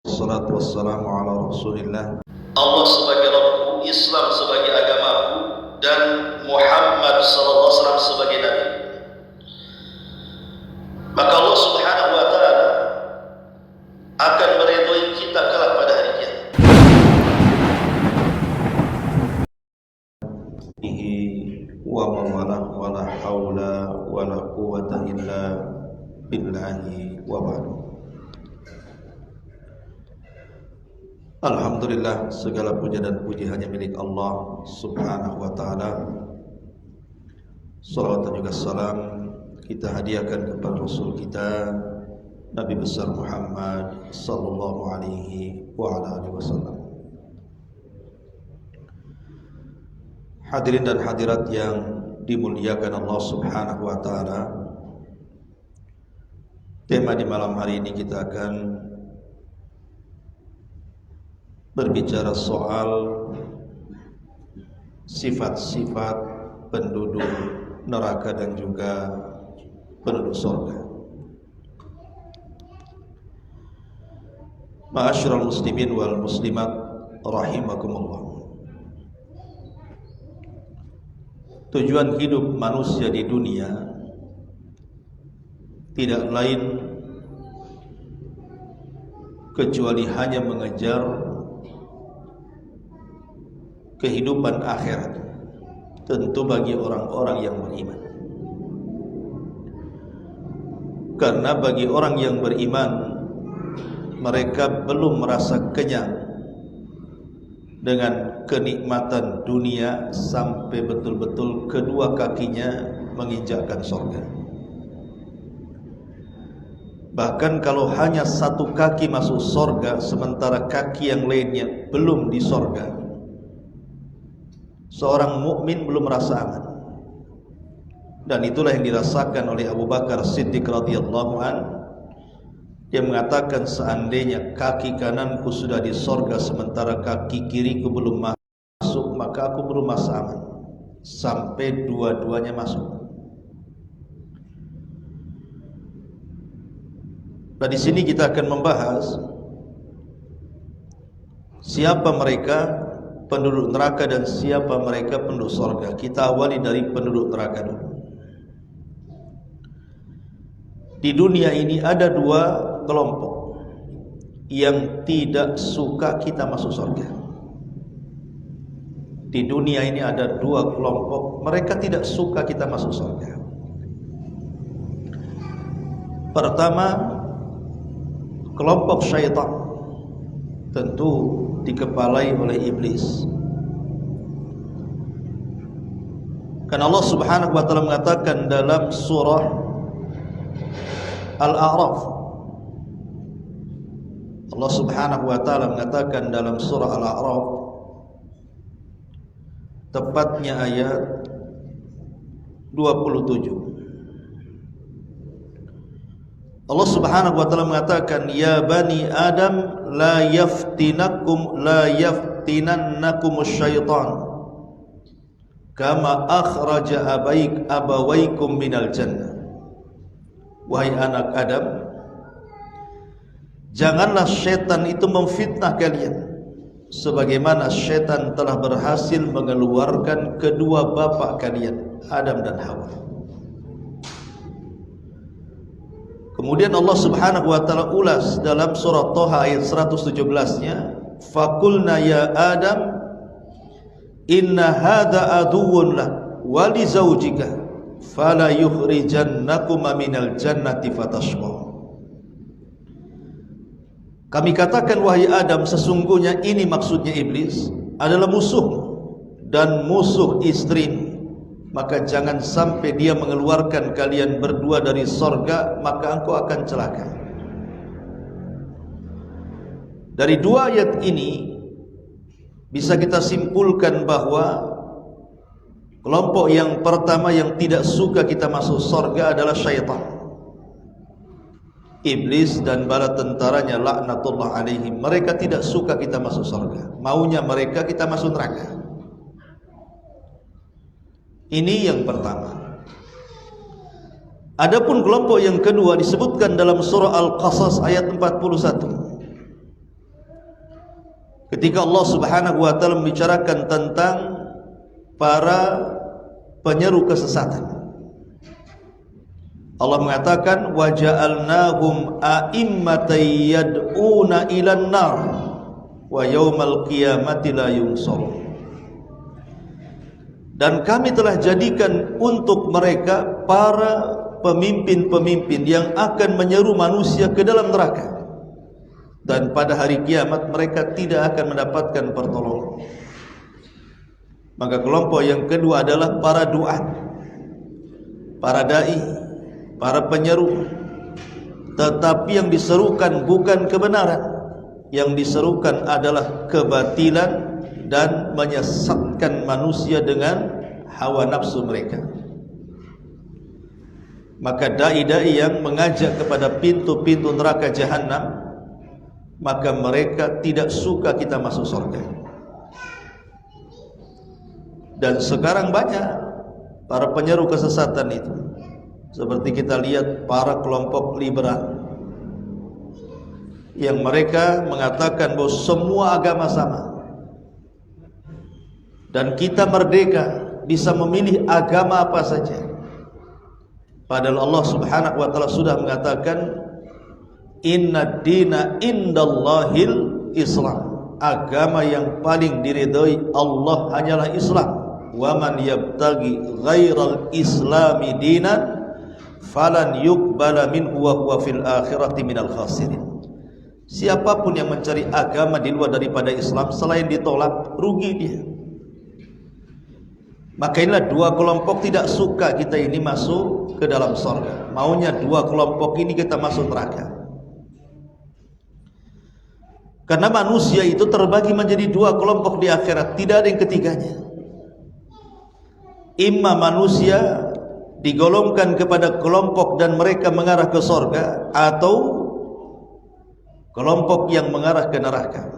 Wassalatu wassalamu ala rasulillah. Allah sebagai Rabbku, Islam sebagai agamaku, dan Muhammad SAW sebagai Nabi. Maka Allah Subhanahu wa Ta'ala akan meridhoi kita kelak pada hari kiamat. Wa mawalah wala haula wala quwwata illa billahi wa ba'du. Alhamdulillah, segala puja dan puji hanya milik Allah Subhanahu wa Ta'ala. Salawat dan juga salam kita hadiahkan kepada Rasul kita Nabi besar Muhammad sallallahu alaihi wa ala alihi wasallam. Hadirin dan hadirat yang dimuliakan Allah Subhanahu wa Ta'ala, tema di malam hari ini kita akan berbicara soal sifat-sifat penduduk neraka dan juga penduduk surga. Ma'asyiral muslimin wal muslimat rahimakumullah. Tujuan hidup manusia di dunia tidak lain kecuali hanya mengejar kehidupan akhirat, tentu bagi orang-orang yang beriman. Karena bagi orang yang beriman, mereka belum merasa kenyang dengan kenikmatan dunia sampai betul-betul kedua kakinya menginjakkan surga. Bahkan kalau hanya satu kaki masuk surga, sementara kaki yang lainnya belum di surga, seorang mukmin belum merasa aman. Dan itulah yang dirasakan oleh Abu Bakar Siddiq radhiyallahu an. Dia mengatakan, seandainya kaki kananku sudah di sorga sementara kaki kiriku belum masuk, maka aku belum merasa aman sampai dua-duanya masuk. Nah, di sini kita akan membahas siapa mereka penduduk neraka dan siapa mereka penduduk surga. Kita awali dari penduduk neraka dulu. Di dunia ini ada dua kelompok yang tidak suka kita masuk surga. Di dunia ini ada dua kelompok, mereka tidak suka kita masuk surga. Pertama, kelompok syaitan, tentu dikepalai oleh iblis. Karena Allah Subhanahu wa Ta'ala mengatakan dalam surah Al-A'raf, Allah Subhanahu wa Ta'ala mengatakan dalam surah Al-A'raf, tepatnya ayat 27, Allah Subhanahu wa Ta'ala mengatakan, ya bani Adam la yaftinannakum syaitan kama akhraja abawaikum minal jannah. Wahai anak Adam, janganlah syaitan itu memfitnah kalian sebagaimana syaitan telah berhasil mengeluarkan kedua bapa kalian, Adam dan Hawa. Kemudian Allah Subhanahu wa Ta'ala ulas dalam surah Thaha ayat 117-nya, faqulna ya Adam inna hadza aduwwun lak wa li zaujika fala yukhrijannakuma minal jannati fatashqa. Kami katakan, wahai Adam, sesungguhnya ini maksudnya iblis adalah musuh dan musuh istri, maka jangan sampai dia mengeluarkan kalian berdua dari sorga, maka engkau akan celaka. Dari dua ayat ini bisa kita simpulkan bahwa kelompok yang pertama yang tidak suka kita masuk sorga adalah syaitan, iblis dan bala tentaranya laknatullah alaihim. Mereka tidak suka kita masuk sorga, maunya mereka kita masuk neraka. Ini yang pertama. Adapun kelompok yang kedua disebutkan dalam surah Al-Qasas ayat 41. ketika Allah Subhanahu wa taala membicarakan tentang para penyeru kesesatan. Allah mengatakan wa ja'alnahum a'immatan yad'una ilan nar wa yaumal qiyamati la yunsarun. Dan kami telah jadikan untuk mereka para pemimpin-pemimpin yang akan menyeru manusia ke dalam neraka, dan pada hari kiamat mereka tidak akan mendapatkan pertolongan. Maka kelompok yang kedua adalah para duat, para dai, para penyeru. Tetapi yang diserukan bukan kebenaran, yang diserukan adalah kebatilan dan menyesatkan manusia dengan hawa nafsu mereka. Maka dai-dai yang mengajak kepada pintu-pintu neraka jahanam, maka mereka tidak suka kita masuk surga. Dan sekarang banyak para penyeru kesesatan itu, seperti kita lihat para kelompok liberal yang mereka mengatakan bahwa semua agama sama dan kita merdeka bisa memilih agama apa saja. Padahal Allah Subhanahu wa taala sudah mengatakan inna dina indallahil Islam. Agama yang paling diridhoi Allah hanyalah Islam. Wa man yabtaghi ghairal islami dinan falan yuqbala minhu wa huwa fil akhirati minal khasirin. Siapapun yang mencari agama di luar daripada Islam, selain ditolak, rugi dia. Maka inilah dua kelompok tidak suka kita ini masuk ke dalam surga. Maunya dua kelompok ini kita masuk neraka. Karena manusia itu terbagi menjadi dua kelompok di akhirat, tidak ada yang ketiganya. Imma manusia digolongkan kepada kelompok dan mereka mengarah ke surga, atau kelompok yang mengarah ke neraka.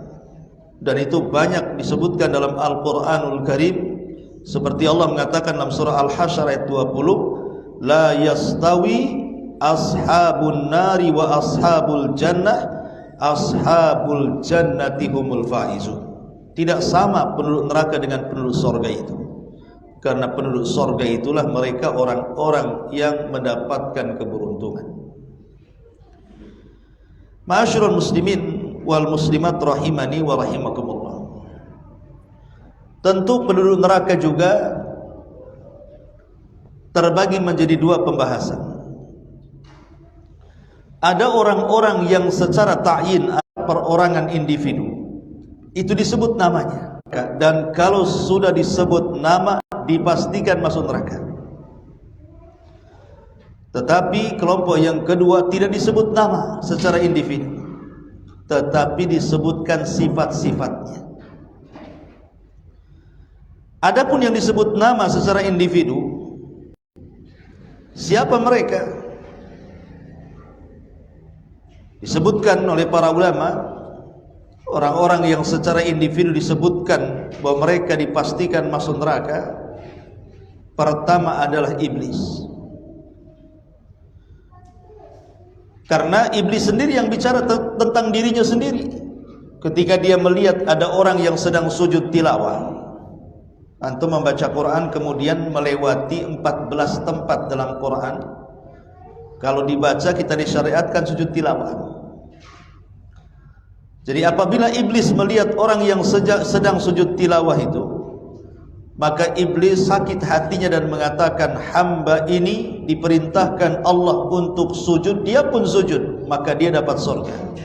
Dan itu banyak disebutkan dalam Al-Quranul Karim, seperti Allah mengatakan dalam surah Al-Hasyr ayat 20, la yastawi ashabun nari wa ashabul jannah, ashabul jannati humul faizun. Tidak sama penduduk neraka dengan penduduk surga itu, karena penduduk surga itulah mereka orang-orang yang mendapatkan keberuntungan. Ma'asyiral muslimin wal muslimat rahimani wa rahimakumullah. Tentu penduduk neraka juga terbagi menjadi dua pembahasan. Ada orang-orang yang secara ta'yin, perorangan individu, itu disebut namanya, dan kalau sudah disebut nama dipastikan masuk neraka. Tetapi kelompok yang kedua tidak disebut nama secara individu, tetapi disebutkan sifat-sifatnya. Adapun yang disebut nama secara individu, siapa mereka? Disebutkan oleh para ulama, orang-orang yang secara individu disebutkan bahwa mereka dipastikan masuk neraka. Pertama adalah iblis. Karena iblis sendiri yang bicara tentang dirinya sendiri. Ketika dia melihat ada orang yang sedang sujud tilawah, antum membaca Quran kemudian melewati 14 tempat dalam Quran, kalau dibaca kita disyariatkan sujud tilawah. Jadi apabila iblis melihat orang yang sedang sujud tilawah itu, maka iblis sakit hatinya dan mengatakan, hamba ini diperintahkan Allah untuk sujud, dia pun sujud, maka dia dapat surga.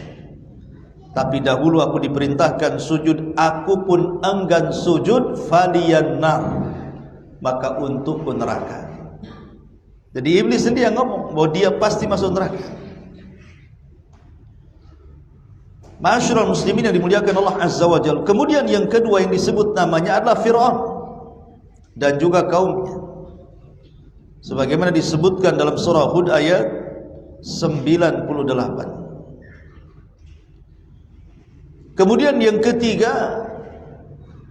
Tapi dahulu aku diperintahkan sujud, aku pun enggan sujud, faliyan nar, maka untukku neraka. Jadi iblis sendiri yang ngomong bahwa dia pasti masuk neraka. Ma'asyiral muslimin yang dimuliakan Allah Azza wa Jalla. Kemudian yang kedua yang disebut namanya adalah Fir'aun dan juga kaumnya, sebagaimana disebutkan dalam surah Hud ayat 98. Kemudian yang ketiga,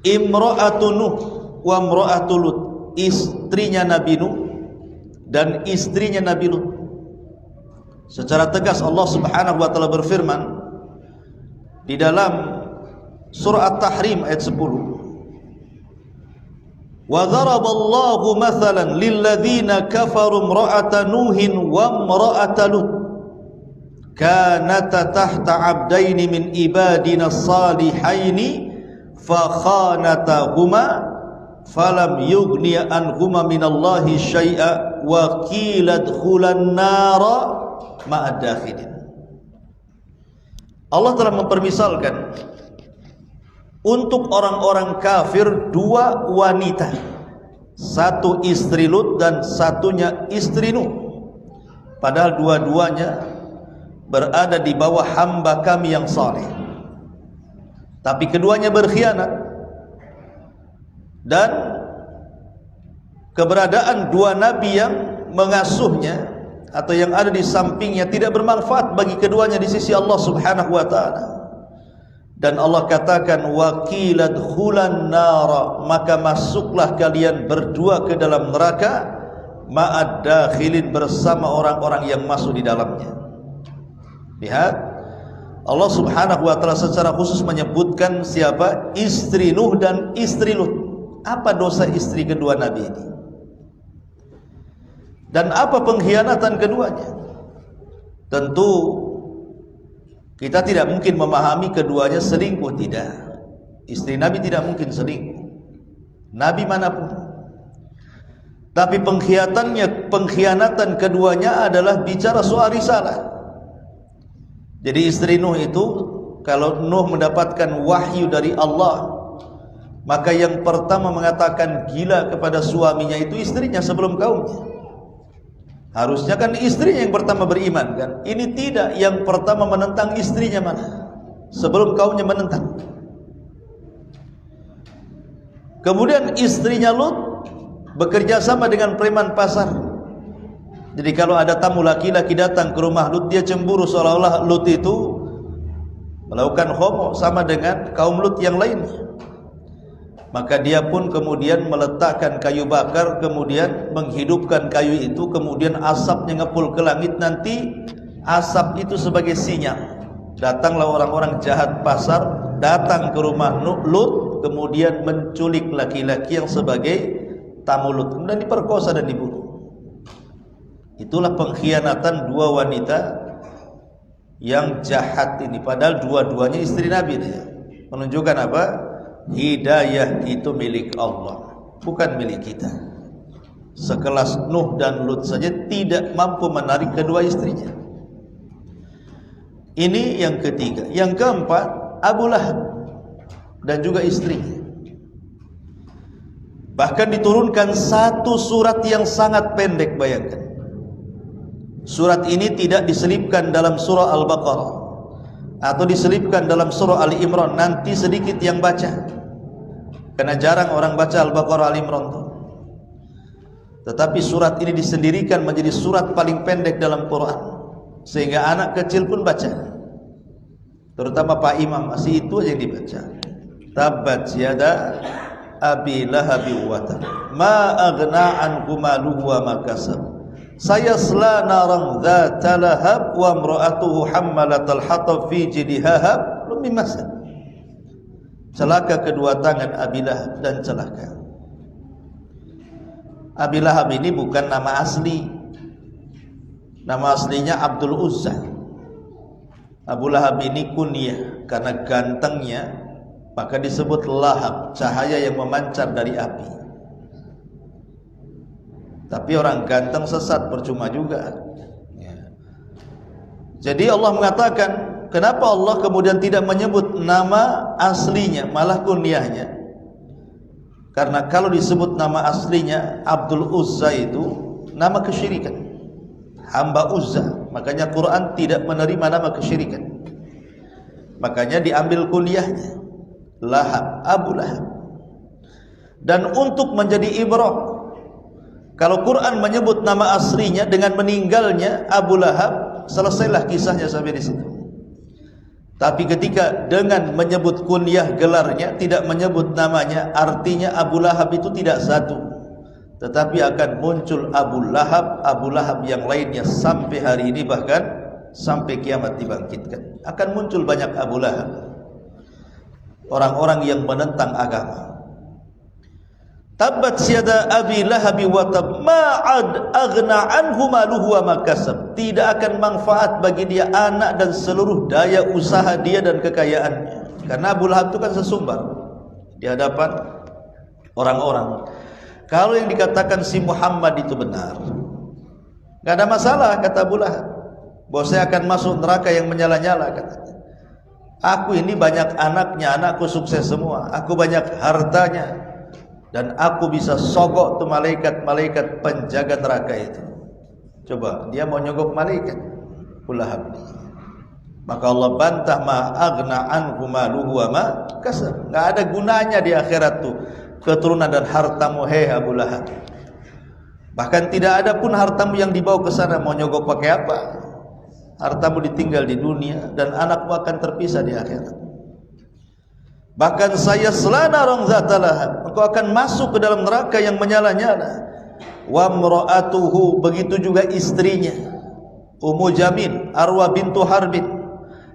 Imra'atu Nuh wa Imra'atu Lut, istrinya Nabi Nuh dan istrinya Nabi Lut. Secara tegas Allah Subhanahu wa taala berfirman di dalam Surah At-Tahrim ayat 10. Wa daraballahu mathalan lilladzina kafaru imra'ata Nuhin wa imra'ata Lut kanata tahta 'abdaini min ibadina salihaini fa khanatahuma falam yughniya anhuma minallahi syai'a wa qila dkhulan nara ma'ad dakhilin. Allah telah mempermisalkan untuk orang-orang kafir dua wanita, satu istri Lut dan satunya istri Nuh, padahal dua-duanya berada di bawah hamba kami yang saleh, tapi keduanya berkhianat dan keberadaan dua nabi yang mengasuhnya atau yang ada di sampingnya tidak bermanfaat bagi keduanya di sisi Allah Subhanahu wa taala. Dan Allah katakan waqilat khulan nara, maka masuklah kalian berdua ke dalam neraka ma'ad dakhilin, bersama orang-orang yang masuk di dalamnya. Lihat, Allah Subhanahu wa taala secara khusus menyebutkan siapa? Istri Nuh dan istri Lut. Apa dosa istri kedua nabi ini? Dan apa pengkhianatan keduanya? Tentu kita tidak mungkin memahami keduanya selingkuh, tidak. Istri Nabi tidak mungkin selingkuh, Nabi manapun. Tapi pengkhianatan keduanya adalah bicara soal risalah. Jadi istri Nuh itu, kalau Nuh mendapatkan wahyu dari Allah, maka yang pertama mengatakan gila kepada suaminya itu istrinya sebelum kaumnya. Harusnya kan istrinya yang pertama beriman kan. Ini tidak, yang pertama menentang istrinya mana sebelum kaumnya menentang. Kemudian istrinya Lut bekerja sama dengan preman pasar. Jadi kalau ada tamu laki-laki datang ke rumah Lut, dia cemburu seolah-olah Lut itu melakukan homo sama dengan kaum Lut yang lainnya. Maka dia pun kemudian meletakkan kayu bakar, kemudian menghidupkan kayu itu, kemudian asapnya ngepul ke langit. Nanti asap itu sebagai sinyal, datanglah orang-orang jahat pasar, datang ke rumah Lut, kemudian menculik laki-laki yang sebagai tamu Lut, kemudian diperkosa dan dibunuh. Itulah pengkhianatan dua wanita yang jahat ini, padahal dua-duanya istri Nabi dia. Menunjukkan apa? Hidayah itu milik Allah, bukan milik kita. Sekelas Nuh dan Lut saja tidak mampu menarik kedua istrinya. Ini yang ketiga. Yang keempat, Abu Lahab dan juga istrinya. Bahkan diturunkan satu surat yang sangat pendek, bayangkan. Surat ini tidak diselipkan dalam surah Al-Baqarah atau diselipkan dalam surah Ali Imran. Nanti sedikit yang baca, karena jarang orang baca Al-Baqarah, Al-Imran itu. Tetapi surat ini disendirikan menjadi surat paling pendek dalam Quran, sehingga anak kecil pun baca, terutama Pak Imam, masih itu aja yang dibaca. Tabbat yada abi lahabi wa tab, ma aghna anhu maluhu wa ma kasab, sayasla naran dzata lahab wa imra'atuhu hammalatal hatab fi jidihha min masad. Celaka kedua tangan Abi Lahab dan celaka. Abi Lahab ini bukan nama asli. Nama aslinya Abdul Uzza. Abu Lahab ini kunyah, karena gantengnya maka disebut Lahab, cahaya yang memancar dari api. Tapi orang ganteng sesat percuma juga. Jadi Allah mengatakan, kenapa Allah kemudian tidak menyebut nama aslinya, malah kunyahnya? Karena kalau disebut nama aslinya Abdul Uzza itu nama kesyirikan, hamba Uzza. Makanya Quran tidak menerima nama kesyirikan. Makanya diambil kunyahnya, Lahab, Abu Lahab. Dan untuk menjadi ibrah, kalau Quran menyebut nama aslinya dengan meninggalnya Abu Lahab, selesailah kisahnya sampai di situ. Tapi ketika dengan menyebut kunyah gelarnya, tidak menyebut namanya, artinya Abu Lahab itu tidak satu, tetapi akan muncul Abu Lahab yang lainnya sampai hari ini, bahkan sampai kiamat dibangkitkan. Akan muncul banyak Abu Lahab. orang-orang yang menentang agama. Tabbat yada abi lahabi wa tab ma'ad aghna anhu maluhu wa ma kasab. Tidak akan manfaat bagi dia anak dan seluruh daya usaha dia dan kekayaannya. Karena Abu Lahab itu kan sesumbar di hadapan orang-orang. Kalau yang dikatakan si Muhammad itu benar, enggak ada masalah, kata Abu Lahab. Bahwa saya akan masuk neraka yang menyala-nyala, katanya. Aku ini banyak anaknya, anakku sukses semua. Aku banyak hartanya. Dan aku bisa sogok tuh malaikat-malaikat penjaga neraka itu. Coba, dia mau nyogok malaikat Abu Lahab. Maka Allah bantah, ma aghna anhu maluhu wa ma kasab. Enggak ada gunanya di akhirat tuh keturunan dan hartamu, hei Abu Lahab. Bahkan tidak ada pun hartamu yang dibawa ke sana, mau nyogok pakai apa? Hartamu ditinggal di dunia dan anakmu akan terpisah di akhirat. Bahkan saya selana rong zata lahab, engkau akan masuk ke dalam neraka yang menyala-nyala. Wa mra'atuhu, begitu juga istrinya Ummu Jamil, Arwa bintu Harbin,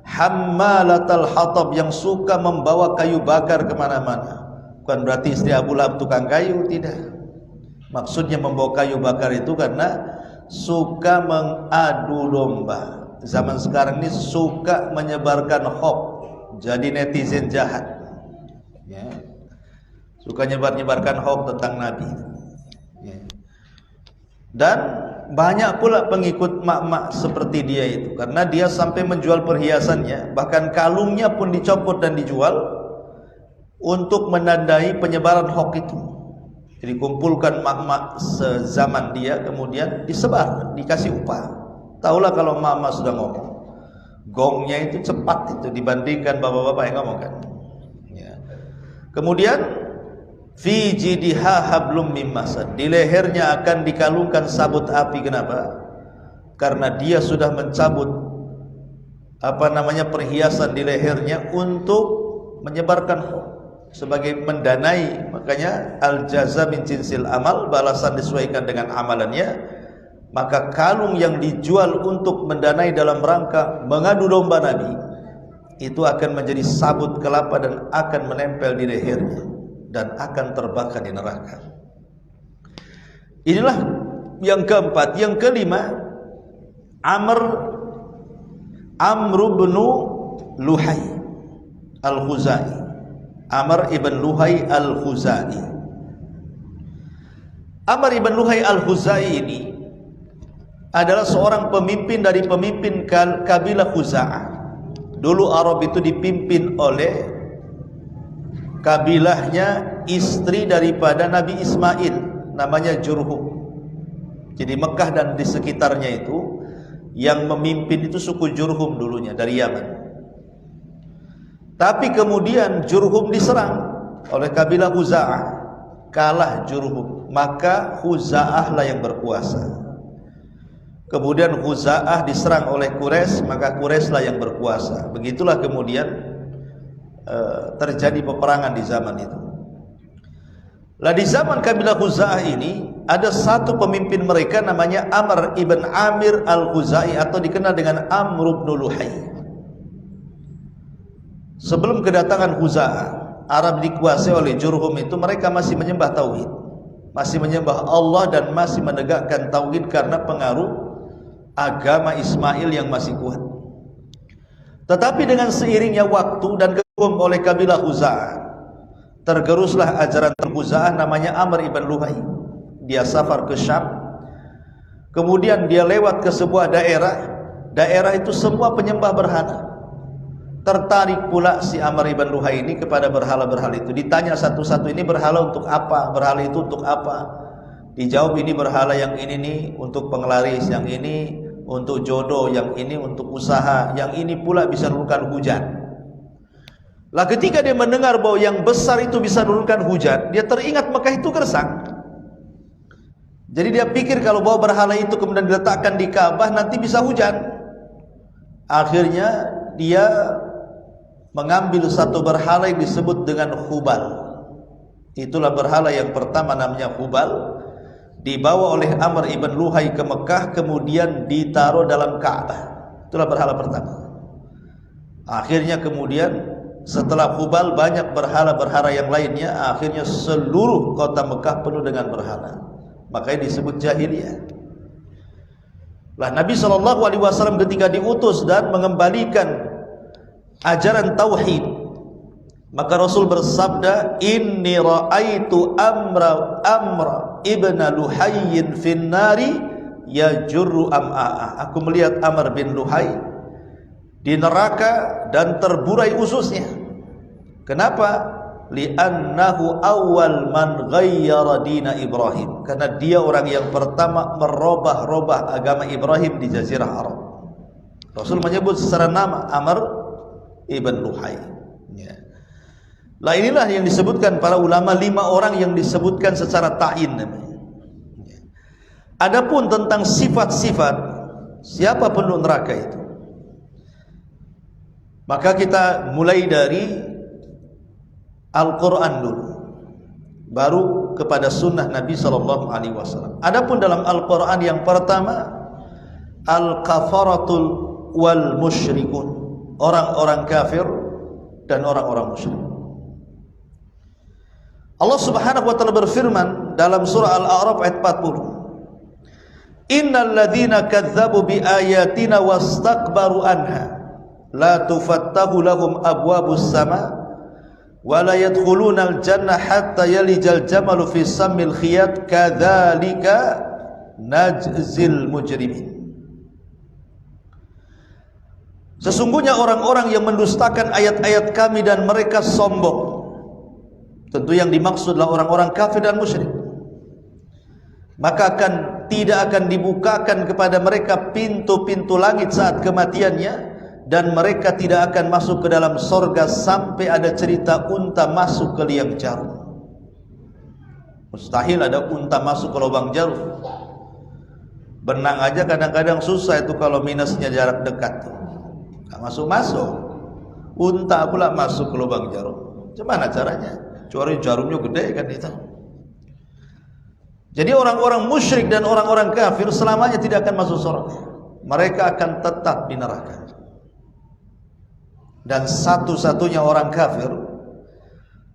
hammalatal hatab, yang suka membawa kayu bakar kemana-mana. Bukan berarti istri Abu Lahab tukang kayu, tidak. Maksudnya membawa kayu bakar itu karena suka mengadu domba. Zaman sekarang ini suka menyebarkan hoax, jadi netizen jahat. Ya. Suka nyebar-nyebarkan hoax tentang Nabi. Ya. Dan banyak pula pengikut mak-mak seperti dia itu, karena dia sampai menjual perhiasannya, bahkan kalungnya pun dicopot dan dijual untuk menandai penyebaran hoax itu. Jadi kumpulkan mak-mak sezaman dia, kemudian disebar, dikasih upah. Taulah kalau mak-mak sudah ngomong, gongnya itu cepat itu dibandingkan bapak-bapak yang ngomong kan. Kemudian fi jidiha hablum mim masad, di lehernya akan dikalungkan sabut api. Kenapa? Karena dia sudah mencabut perhiasan di lehernya untuk menyebarkan hoax, sebagai mendanai. Makanya al jaza min jinsil amal, balasan disesuaikan dengan amalannya. Maka kalung yang dijual untuk mendanai dalam rangka mengadu domba Nabi itu akan menjadi sabut kelapa dan akan menempel di lehernya dan akan terbakar di neraka. Inilah yang keempat. Yang kelima, Amr bin Luhai Al-Khuzai. Amr ibn Luhai Al-Khuzai. Amr ibn Luhai Al-Khuzai ini adalah seorang pemimpin dari pemimpin kabilah Khuza'ah. Dulu Arab itu dipimpin oleh kabilahnya istri daripada Nabi Ismail, namanya Jurhum. Jadi Mekah dan di sekitarnya itu yang memimpin itu suku Jurhum dulunya, dari Yaman. Tapi kemudian Jurhum diserang oleh kabilah Khuza'ah, kalah Jurhum, maka Khuza'ah lah yang berkuasa. Kemudian Khuza'ah diserang oleh Quraisy, maka Quraisy lah yang berkuasa. Begitulah kemudian terjadi peperangan di zaman itu. Lah di zaman kabilah Khuza'ah ini ada satu pemimpin mereka namanya Amr ibn Amir Al-Khuzai, atau dikenal dengan Amr bin Luhai. Sebelum kedatangan Khuza'ah, Arab dikuasai oleh Jurhum itu mereka masih menyembah tauhid, masih menyembah Allah dan masih menegakkan tauhid karena pengaruh agama Ismail yang masih kuat. Tetapi dengan seiringnya waktu dan dihukum oleh kabilah Khuza'ah, tergeruslah ajaran Khuza'ah namanya Amr ibn Luhai. Dia safar ke Syam, kemudian dia lewat ke sebuah daerah itu semua penyembah berhala. Tertarik pula si Amr ibn Luhai ini kepada berhala-berhala itu. Ditanya satu-satu, ini berhala untuk apa? Berhala itu untuk apa? Dijawab, ini berhala yang ini nih untuk penglaris, yang ini untuk jodoh, yang ini untuk usaha, yang ini pula bisa menurunkan hujan. Lah ketika dia mendengar bahwa yang besar itu bisa menurunkan hujan, dia teringat Mekah itu gersang. Jadi dia pikir kalau bawa berhala itu kemudian diletakkan di Ka'bah nanti bisa hujan. Akhirnya dia mengambil satu berhala yang disebut dengan Hubal. Itulah berhala yang pertama, namanya Hubal. Dibawa oleh Amr ibn Luhai ke Mekah, kemudian ditaruh dalam Ka'bah. Itulah berhala pertama. Akhirnya kemudian Setelah Hubal banyak berhala-berhala yang lainnya, akhirnya seluruh kota Mekah penuh dengan berhala. Makanya disebut jahiliyah. Lah Nabi SAW ketika diutus dan mengembalikan ajaran tauhid, maka Rasul bersabda, inni ra'aitu amra ibna Luhayyin fin nari yajurru am'a'a. Aku melihat Amr bin Luhay di neraka dan terburai ususnya. Kenapa? Li'annahu awal man ghayyara dina Ibrahim. Karena dia orang yang pertama merubah-rubah agama Ibrahim di Jazirah Arab. Rasul menyebut secara nama Amr ibn Luhay. Ya. Lah inilah yang disebutkan para ulama, 5 orang yang disebutkan secara ta'yin namanya. Ya. Adapun tentang sifat-sifat siapa penduduk neraka itu, maka kita mulai dari Al-Quran dulu, baru kepada sunnah Nabi SAW. Adapun dalam Al-Quran yang pertama, Al-Kafaratul wal Musyrikun, orang-orang kafir dan orang-orang musyrik. Allah Subhanahu wa taala berfirman dalam surah Al-A'raf ayat 40, Innal ladzina kadzdzabu bi ayatina wastakbaru anha la tufattahu lahum abwabus sama wa la yadkhulunal jannah hatta yalijal jamalu fi sammil khiyat kadzalika najzil mujrimin. Sesungguhnya orang-orang yang mendustakan ayat-ayat kami dan mereka sombong, tentu yang dimaksudlah orang-orang kafir dan musyrik, maka tidak akan dibukakan kepada mereka pintu-pintu langit saat kematiannya, dan mereka tidak akan masuk ke dalam sorga sampai ada cerita unta masuk ke liang jarum. Mustahil ada unta masuk ke lubang jarum. Benang aja kadang-kadang susah itu kalau minusnya jarak dekat, nggak masuk-masuk. Unta pula masuk ke lubang jarum, gimana caranya? Kecuali jarumnya gede kan itu. Jadi orang-orang musyrik dan orang-orang kafir selamanya tidak akan masuk surga. Mereka akan tetap di neraka. Dan satu-satunya orang kafir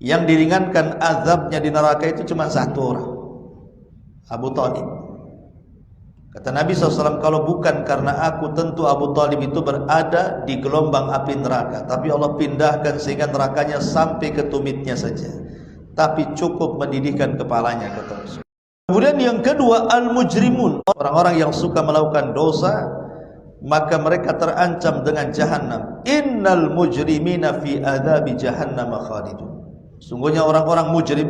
yang diringankan azabnya di neraka itu cuma satu orang, Abu Thalib. Kata Nabi SAW, kalau bukan karena aku, tentu Abu Thalib itu berada di gelombang api neraka, tapi Allah pindahkan sehingga nerakanya sampai ke tumitnya saja, tapi cukup mendidihkan kepalanya, kata Rasul. Kemudian yang kedua, al-mujrimun, orang-orang yang suka melakukan dosa, maka mereka terancam dengan jahannam. Innal mujrimina fi adzabi jahannam khalidun. Sungguhnya orang-orang mujrim,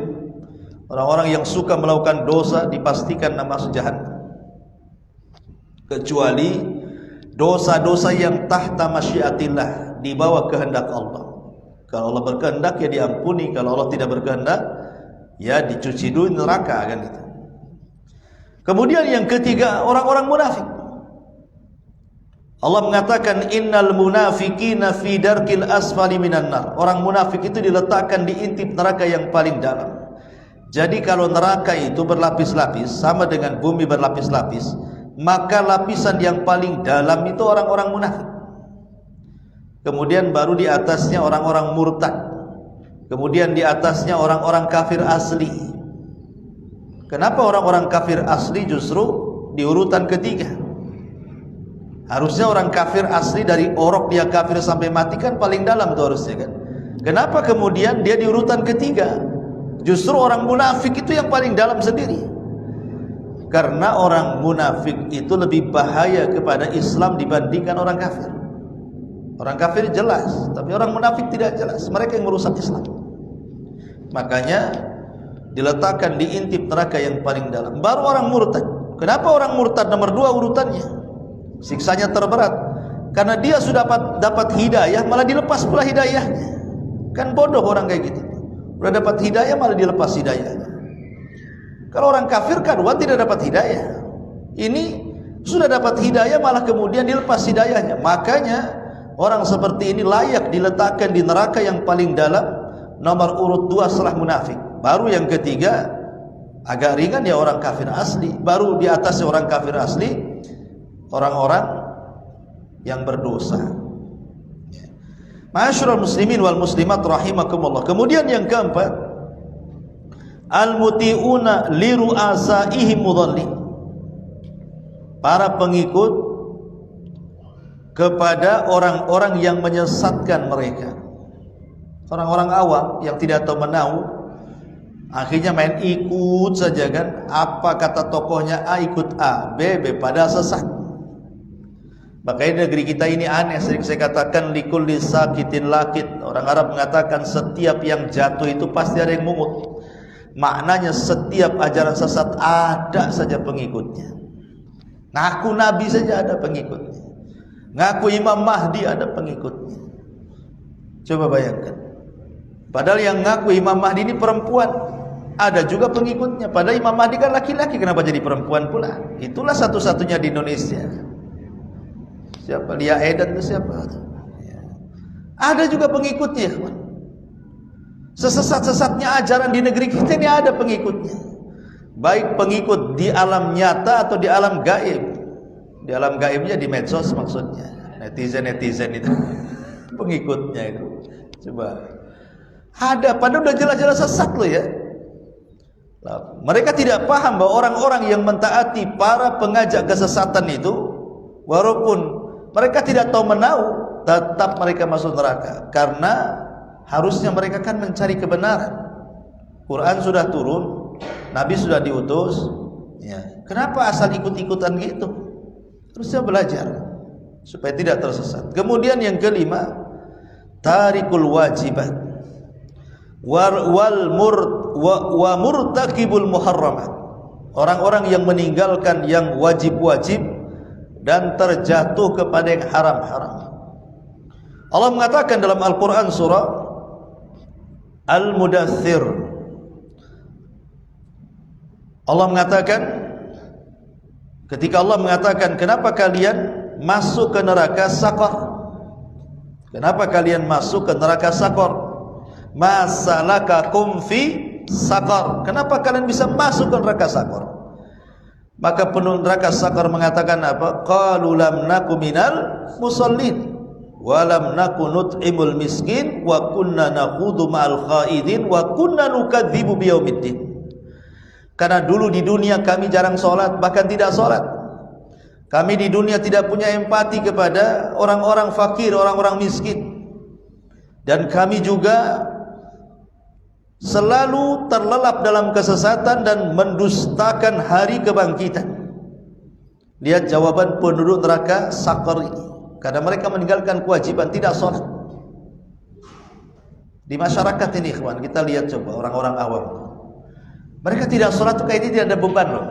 orang-orang yang suka melakukan dosa, dipastikan masuk jahannam, kecuali dosa-dosa yang tahta masyiatillah, di bawah kehendak Allah. Kalau Allah berkehendak ya diampuni, kalau Allah tidak berkehendak ya dicuci dulu neraka, kan gitu. Kemudian yang ketiga, orang-orang munafik. Allah mengatakan innal munafiqina fi darkil asfali minan nar. Orang munafik itu diletakkan di intip neraka yang paling dalam. Jadi kalau neraka itu berlapis-lapis sama dengan bumi berlapis-lapis, maka lapisan yang paling dalam itu orang-orang munafik. Kemudian baru di atasnya orang-orang murtad. Kemudian di atasnya orang-orang kafir asli. Kenapa orang-orang kafir asli justru di urutan ketiga? Harusnya orang kafir asli dari orok dia kafir sampai mati kan paling dalam tuh harusnya kan. Kenapa kemudian dia di urutan ketiga? Justru orang munafik itu yang paling dalam sendiri. Karena orang munafik itu lebih bahaya kepada Islam dibandingkan orang kafir. Orang kafir jelas, tapi orang munafik tidak jelas. Mereka yang merusak Islam. Makanya diletakkan di intip neraka yang paling dalam. Baru orang murtad. Kenapa orang murtad nomor 2 urutannya? Siksanya terberat karena dia sudah dapat hidayah malah dilepas pula hidayahnya. Kan bodoh orang kayak gitu. Sudah dapat hidayah malah dilepas hidayahnya. Kalau orang kafir kan tidak dapat hidayah. Ini sudah dapat hidayah malah kemudian dilepas hidayahnya. Makanya orang seperti ini layak diletakkan di neraka yang paling dalam, nomor urut 2 setelah munafik. Baru yang ketiga agak ringan ya orang kafir asli. Baru di atasnya orang kafir asli orang-orang yang berdosa. Ma'asyiral muslimin wal muslimat rahimakumullah. Kemudian yang keempat, al-muti'una li ru'asaihim mudallin. Para pengikut kepada orang-orang yang menyesatkan mereka. Orang-orang awam yang tidak tahu menahu, akhirnya main ikut saja kan. Apa kata tokohnya A ikut A, B pada sesat. Makanya negeri kita ini aneh, sering saya katakan likulli sakitin lakit. Orang Arab mengatakan setiap yang jatuh itu pasti ada yang mungut. Maknanya setiap ajaran sesat ada saja pengikutnya. Ngaku Nabi saja ada pengikutnya. Ngaku Imam Mahdi ada pengikutnya. Coba bayangkan. Padahal yang ngaku Imam Mahdi ini perempuan, ada juga pengikutnya. Padahal Imam Mahdi kan laki-laki, kenapa jadi perempuan pula? Itulah satu-satunya di Indonesia. Siapa? Lia Edan itu siapa? Ada juga pengikutnya, kawan. Sesat-sesatnya ajaran di negeri kita ini ada pengikutnya. Baik pengikut di alam nyata atau di alam gaib. Di alam gaibnya di medsos maksudnya. Netizen itu pengikutnya itu. Coba. Ada, padahal udah jelas-jelas sesat loh ya. Mereka tidak paham bahwa orang-orang yang mentaati para pengajak kesesatan itu, walaupun mereka tidak tahu menahu, tetap mereka masuk neraka. Karena harusnya mereka kan mencari kebenaran. Quran sudah turun, Nabi sudah diutus ya. Kenapa asal ikut-ikutan gitu? Harusnya belajar supaya tidak tersesat. Kemudian yang kelima, tarikul wajibat wa murtakibul muharramat. Orang-orang yang meninggalkan yang wajib-wajib dan terjatuh kepada yang haram-haram. Allah mengatakan dalam Al-Quran surah Al-Mudaththir, Allah mengatakan, ketika Allah mengatakan kenapa kalian masuk ke neraka Saqar, kenapa kalian masuk ke neraka Saqar, masalakakum fi Saqar, kenapa kalian bisa masuk ke neraka Saqar? Maka penuh neraka Saqar mengatakan apa? Qalu lam naku minal musallin wa lam naku nut'imul miskin wa kunna nakhudu ma'al khaidin wa kunna nukadzibu biyaumiddin. Karena dulu di dunia kami jarang sholat, bahkan tidak sholat. Kami di dunia tidak punya empati kepada orang-orang fakir, orang-orang miskin. Dan kami juga selalu terlelap dalam kesesatan dan mendustakan hari kebangkitan. Lihat jawaban penduduk neraka Saqar ini. Karena mereka meninggalkan kewajiban, tidak sholat. Di masyarakat ini ikhwan, kita lihat coba orang-orang awam. Mereka tidak sholat tuh kayak ini tidak ada beban loh.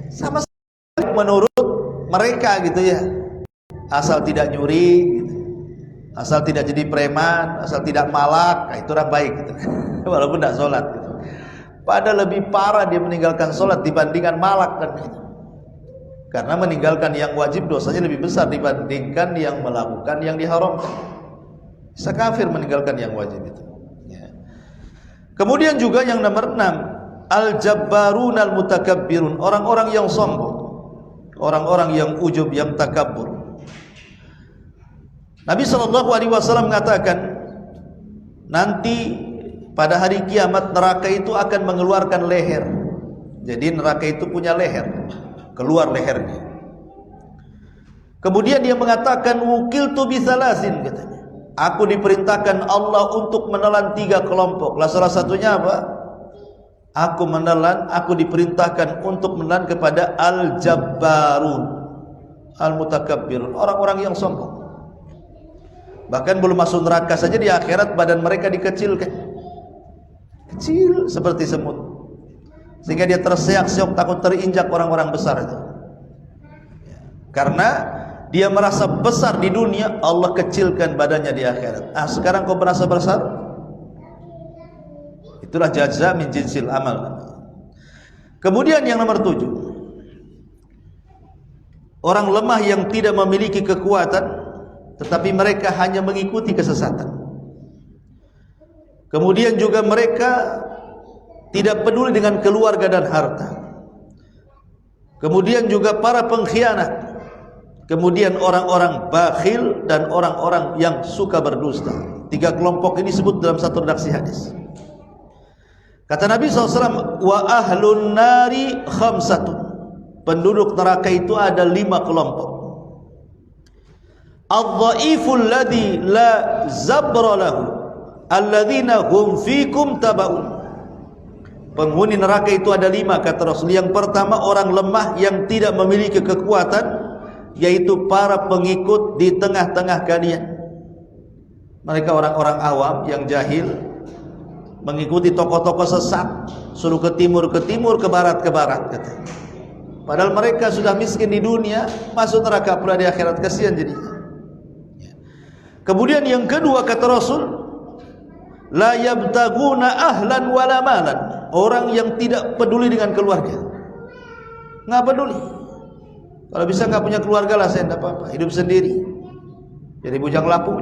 Sama sekali menurut mereka gitu ya. Asal tidak nyuri gitu. Asal tidak jadi preman, asal tidak malak, nah itu orang baik gitu. Walaupun tidak sholat gitu. Padahal lebih parah dia meninggalkan sholat dibandingkan malak kan gitu. Karena meninggalkan yang wajib dosanya lebih besar dibandingkan yang melakukan yang diharamkan. Bisa kafir meninggalkan yang wajib itu ya. Kemudian juga yang nomor 6, al-jabbarun al-mutakabbirun, orang-orang yang sombong, orang-orang yang ujub, yang takabur. Nabi SAW mengatakan nanti pada hari kiamat neraka itu akan mengeluarkan leher. Jadi neraka itu punya leher, keluar lehernya. Kemudian dia mengatakan wukiltu bisalasin, katanya, aku diperintahkan Allah untuk menelan 3 kelompok. Lah salah satunya apa? Aku diperintahkan untuk menelan kepada al-jabbarun al-mutakabbirun, orang-orang yang sombong. Bahkan belum masuk neraka saja di akhirat badan mereka dikecilkan, kecil seperti semut, sehingga dia terseok-seok takut terinjak orang-orang besar itu. Karena dia merasa besar di dunia, Allah kecilkan badannya di akhirat. Sekarang kau merasa besar? Itulah jaza min jinsil amal. Kemudian yang nomor 7, orang lemah yang tidak memiliki kekuatan tetapi mereka hanya mengikuti kesesatan. Kemudian juga mereka tidak peduli dengan keluarga dan harta. Kemudian juga para pengkhianat. Kemudian orang-orang bakhil dan orang-orang yang suka berdusta. Tiga kelompok ini disebut dalam satu redaksi hadis. Kata Nabi SAW, wa ahlun nari khamsatun. Penduduk neraka itu ada 5 kelompok. Adh-dhaiful ladzi la zabra lahu alladzina hum fikum tabaun. Penghuni neraka itu ada 5 kata Rasul. Yang pertama, orang lemah yang tidak memiliki kekuatan, yaitu para pengikut di tengah-tengah kalian. Mereka orang-orang awam yang jahil, mengikuti tokoh-tokoh sesat, suruh ke timur, ke barat, kata. Padahal mereka sudah miskin di dunia, masuk neraka pula di akhirat, kasihan jadinya. Kemudian yang kedua kata Rasul, la yabtaguna ahlan wala malan. Orang yang tidak peduli dengan keluarga, nggak peduli. Kalau bisa nggak punya keluarga lah, saya tidak apa-apa, hidup sendiri. Jadi bujang lapuk.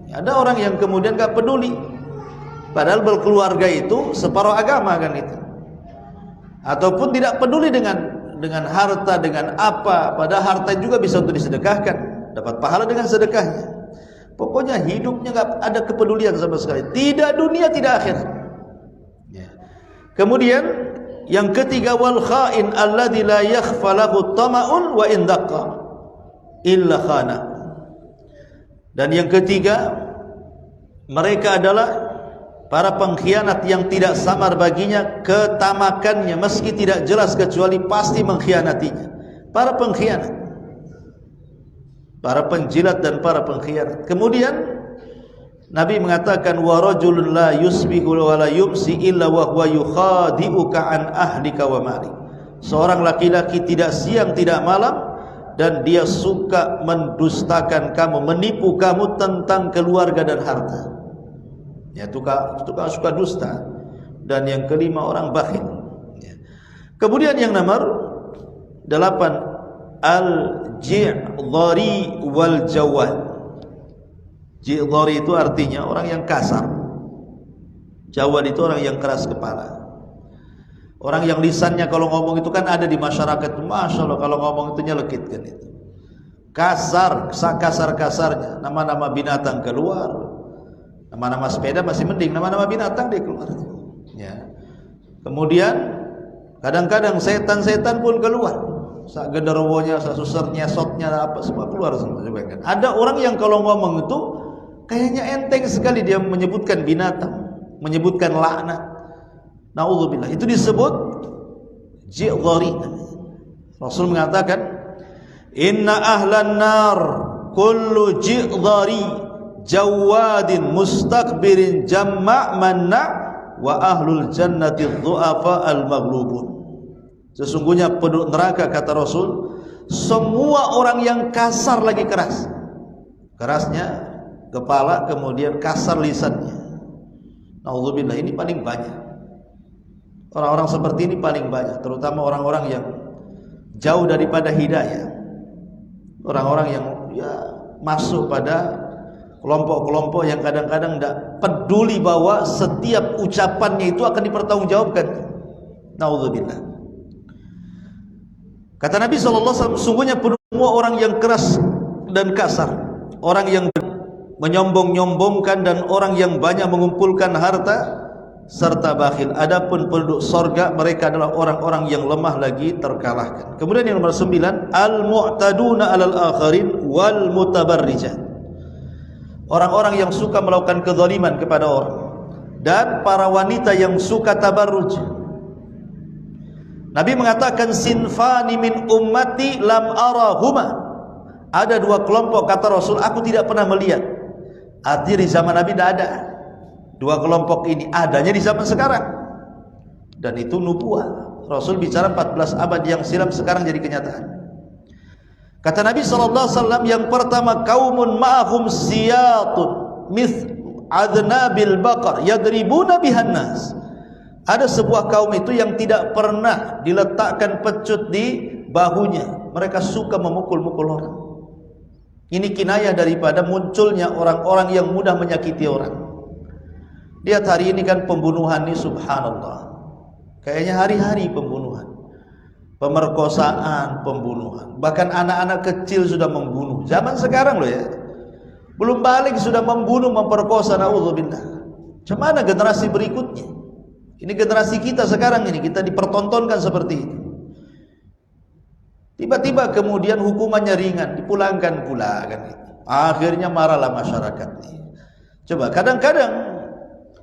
Ada orang yang kemudian nggak peduli, padahal berkeluarga itu separuh agama kan itu. Ataupun tidak peduli dengan harta, dengan apa, padahal harta juga bisa untuk disedekahkan, dapat pahala dengan sedekahnya. Pokoknya hidupnya nggak ada kepedulian sama sekali, tidak dunia, tidak akhirat. Kemudian yang ketiga, wal khain alladzi la yakhfa lahu tama'un wa in daqqa illa khana. Dan yang ketiga, mereka adalah para pengkhianat yang tidak samar baginya ketamakannya, meski tidak jelas kecuali pasti mengkhianatinya. Para pengkhianat, para penjilat dan para pengkhianat. Kemudian Nabi mengatakan, wa rajulun la yusbihu wa la yumsi illa wa huwa yukhadi'uka an ahlika wa malik. Seorang laki-laki tidak siang tidak malam dan dia suka mendustakan kamu, menipu kamu tentang keluarga dan harta. Ya, tukang suka dusta. Dan yang kelima, orang bakhil. Kemudian yang nomor 8, al-ji'dhari wal jawad. Ji'dhari itu artinya orang yang kasar. Jawad itu orang yang keras kepala. Orang yang lisannya kalau ngomong itu kan ada di masyarakat, Masya Allah, kalau ngomong itu nyelekit kan itu. Kasar-kasarnya. Nama-nama binatang keluar. Nama-nama sepeda masih mending, nama-nama binatang dia keluar. Ya. Kemudian kadang-kadang setan-setan pun keluar. Sak genderowonya, sak susernya, sotnya, apa semua keluar semua. Ada orang yang kalau ngomong itu kayaknya enteng sekali, dia menyebutkan binatang, menyebutkan laknat. Na'udzubillah. Itu disebut ji'dhari. Rasul mengatakan, inna ahlan nar kullu ji'dhari jawadin mustakbirin jamma' manna wa ahlul jannati dhu'afa al-maghlubun. Sesungguhnya penduduk neraka kata Rasul, semua orang yang kasar lagi keras. Kerasnya kepala, kemudian kasar lisannya. Na'udzubillah, ini paling banyak. Orang-orang seperti ini paling banyak, terutama orang-orang yang jauh daripada hidayah. Orang-orang yang masuk pada kelompok-kelompok yang kadang-kadang tidak peduli bahwa setiap ucapannya itu akan dipertanggungjawabkan. Na'udzubillah. Kata Nabi SAW, sungguhnya semua orang yang keras dan kasar, orang yang menyombong-nyombongkan dan orang yang banyak mengumpulkan harta serta bakhil. Adapun penduduk sorga, mereka adalah orang-orang yang lemah lagi terkalahkan. Kemudian yang nomor 9, al-mu'taduna alal akharin wal mutabarrijat. Orang-orang yang suka melakukan kezaliman kepada orang dan para wanita yang suka tabarruj. Nabi mengatakan, sinfani min ummati lam arahuma. Ada 2 kelompok kata Rasul, aku tidak pernah melihat. Artinya di zaman Nabi tidak ada 2 kelompok ini, adanya di zaman sekarang. Dan itu nubuah. Rasul bicara 14 abad yang silam, sekarang jadi kenyataan. Kata Nabi SAW, yang pertama, kaumun ma'ahum siyatun mith adnabil baqar yadribuna bihan nas. Ada sebuah kaum itu yang tidak pernah diletakkan pecut di bahunya. Mereka suka memukul-mukul orang. Ini kinayah daripada munculnya orang-orang yang mudah menyakiti orang. Lihat hari ini kan pembunuhan ini, subhanallah. Kayaknya hari-hari pembunuhan. Pemerkosaan, pembunuhan. Bahkan anak-anak kecil sudah membunuh. Zaman sekarang loh ya. Belum balik sudah membunuh, memperkosa, naudzubillah. Macam mana generasi berikutnya? Ini generasi kita sekarang ini, kita dipertontonkan seperti itu. Tiba-tiba kemudian hukumannya ringan, dipulangkan pula kan. Akhirnya marahlah masyarakat. Coba kadang-kadang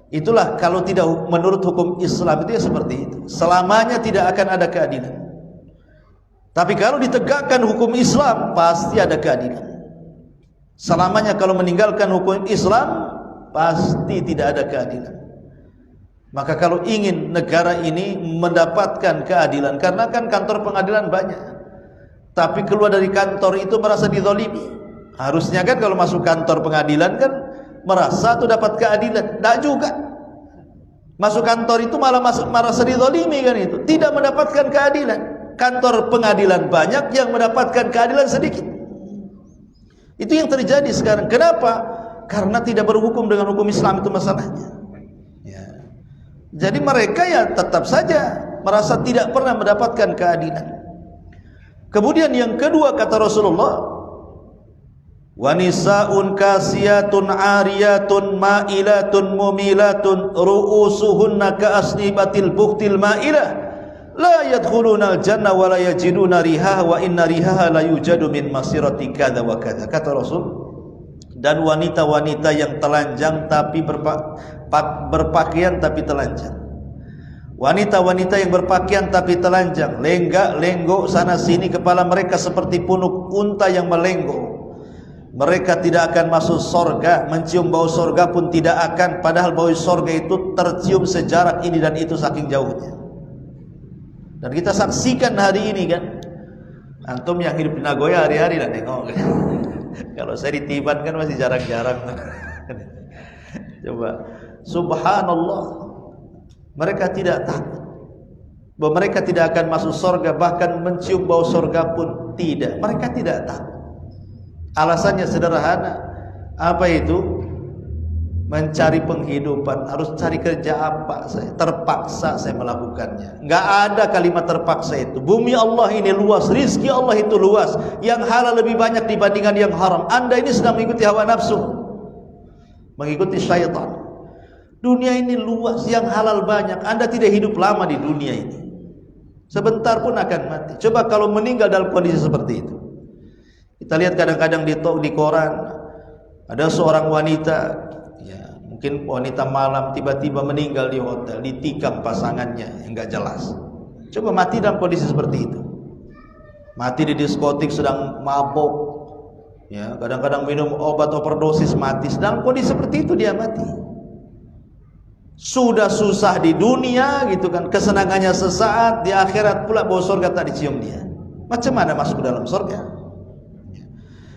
itulah kalau tidak menurut hukum Islam itu ya seperti itu. Selamanya tidak akan ada keadilan. Tapi kalau ditegakkan hukum Islam pasti ada keadilan. Selamanya kalau meninggalkan hukum Islam pasti tidak ada keadilan. Maka kalau ingin negara ini mendapatkan keadilan, karena kan kantor pengadilan banyak, tapi keluar dari kantor itu merasa dizalimi. Harusnya kan kalau masuk kantor pengadilan kan merasa tuh dapat keadilan. Tidak juga. Masuk kantor itu malah merasa dizalimi kan itu. Tidak mendapatkan keadilan. Kantor pengadilan banyak, yang mendapatkan keadilan sedikit. Itu yang terjadi sekarang. Kenapa? Karena tidak berhukum dengan hukum Islam, itu masalahnya. Ya. Jadi mereka ya tetap saja merasa tidak pernah mendapatkan keadilan. Kemudian yang kedua kata Rasulullah, wa nisaun kasiyatun ariyatun ma'ilatun mumilatun ru'usuhunna ka'asnibatil bukhtil ma'ilah la yadkhuluna al-jannah wa la yajiduna rihaha wa inna rihaha la yujadu min masirati kadza wa kadza. Kata Rasul, dan wanita-wanita yang telanjang tapi berpakaian tapi telanjang. Wanita-wanita yang berpakaian tapi telanjang, lenggak-lenggok sana sini, kepala mereka seperti punuk unta yang melenggok. Mereka tidak akan masuk sorga, mencium bau sorga pun tidak akan, padahal bau sorga itu tercium sejarak ini dan itu saking jauhnya. Dan kita saksikan hari ini kan, antum yang hidup di Nagoya hari-hari lah nengok. Kalau saya di Tiban kan masih jarang-jarang. Coba, subhanallah, mereka tidak takut bahwa mereka tidak akan masuk sorga, bahkan mencium bau sorga pun tidak. Mereka tidak takut. Alasannya sederhana. Apa itu? Mencari penghidupan. Harus cari kerja apa? Saya terpaksa saya melakukannya. Enggak ada kalimat terpaksa itu. Bumi Allah ini luas, rizki Allah itu luas. Yang halal lebih banyak dibandingkan yang haram. Anda ini sedang mengikuti hawa nafsu, mengikuti syaitan. Dunia ini luas, yang halal banyak. Anda tidak hidup lama di dunia ini. Sebentar pun akan mati. Coba kalau meninggal dalam kondisi seperti itu. Kita lihat kadang-kadang di koran, ada seorang wanita, ya mungkin wanita malam, tiba-tiba meninggal di hotel, ditikam pasangannya yang enggak jelas. Coba mati dalam kondisi seperti itu. Mati di diskotik sedang mabok, ya kadang-kadang minum obat overdosis, mati dalam kondisi seperti itu, dia mati. Sudah susah di dunia gitu kan, kesenangannya sesaat, di akhirat pula bau surga tak dicium dia. Macam mana masuk ke dalam surga?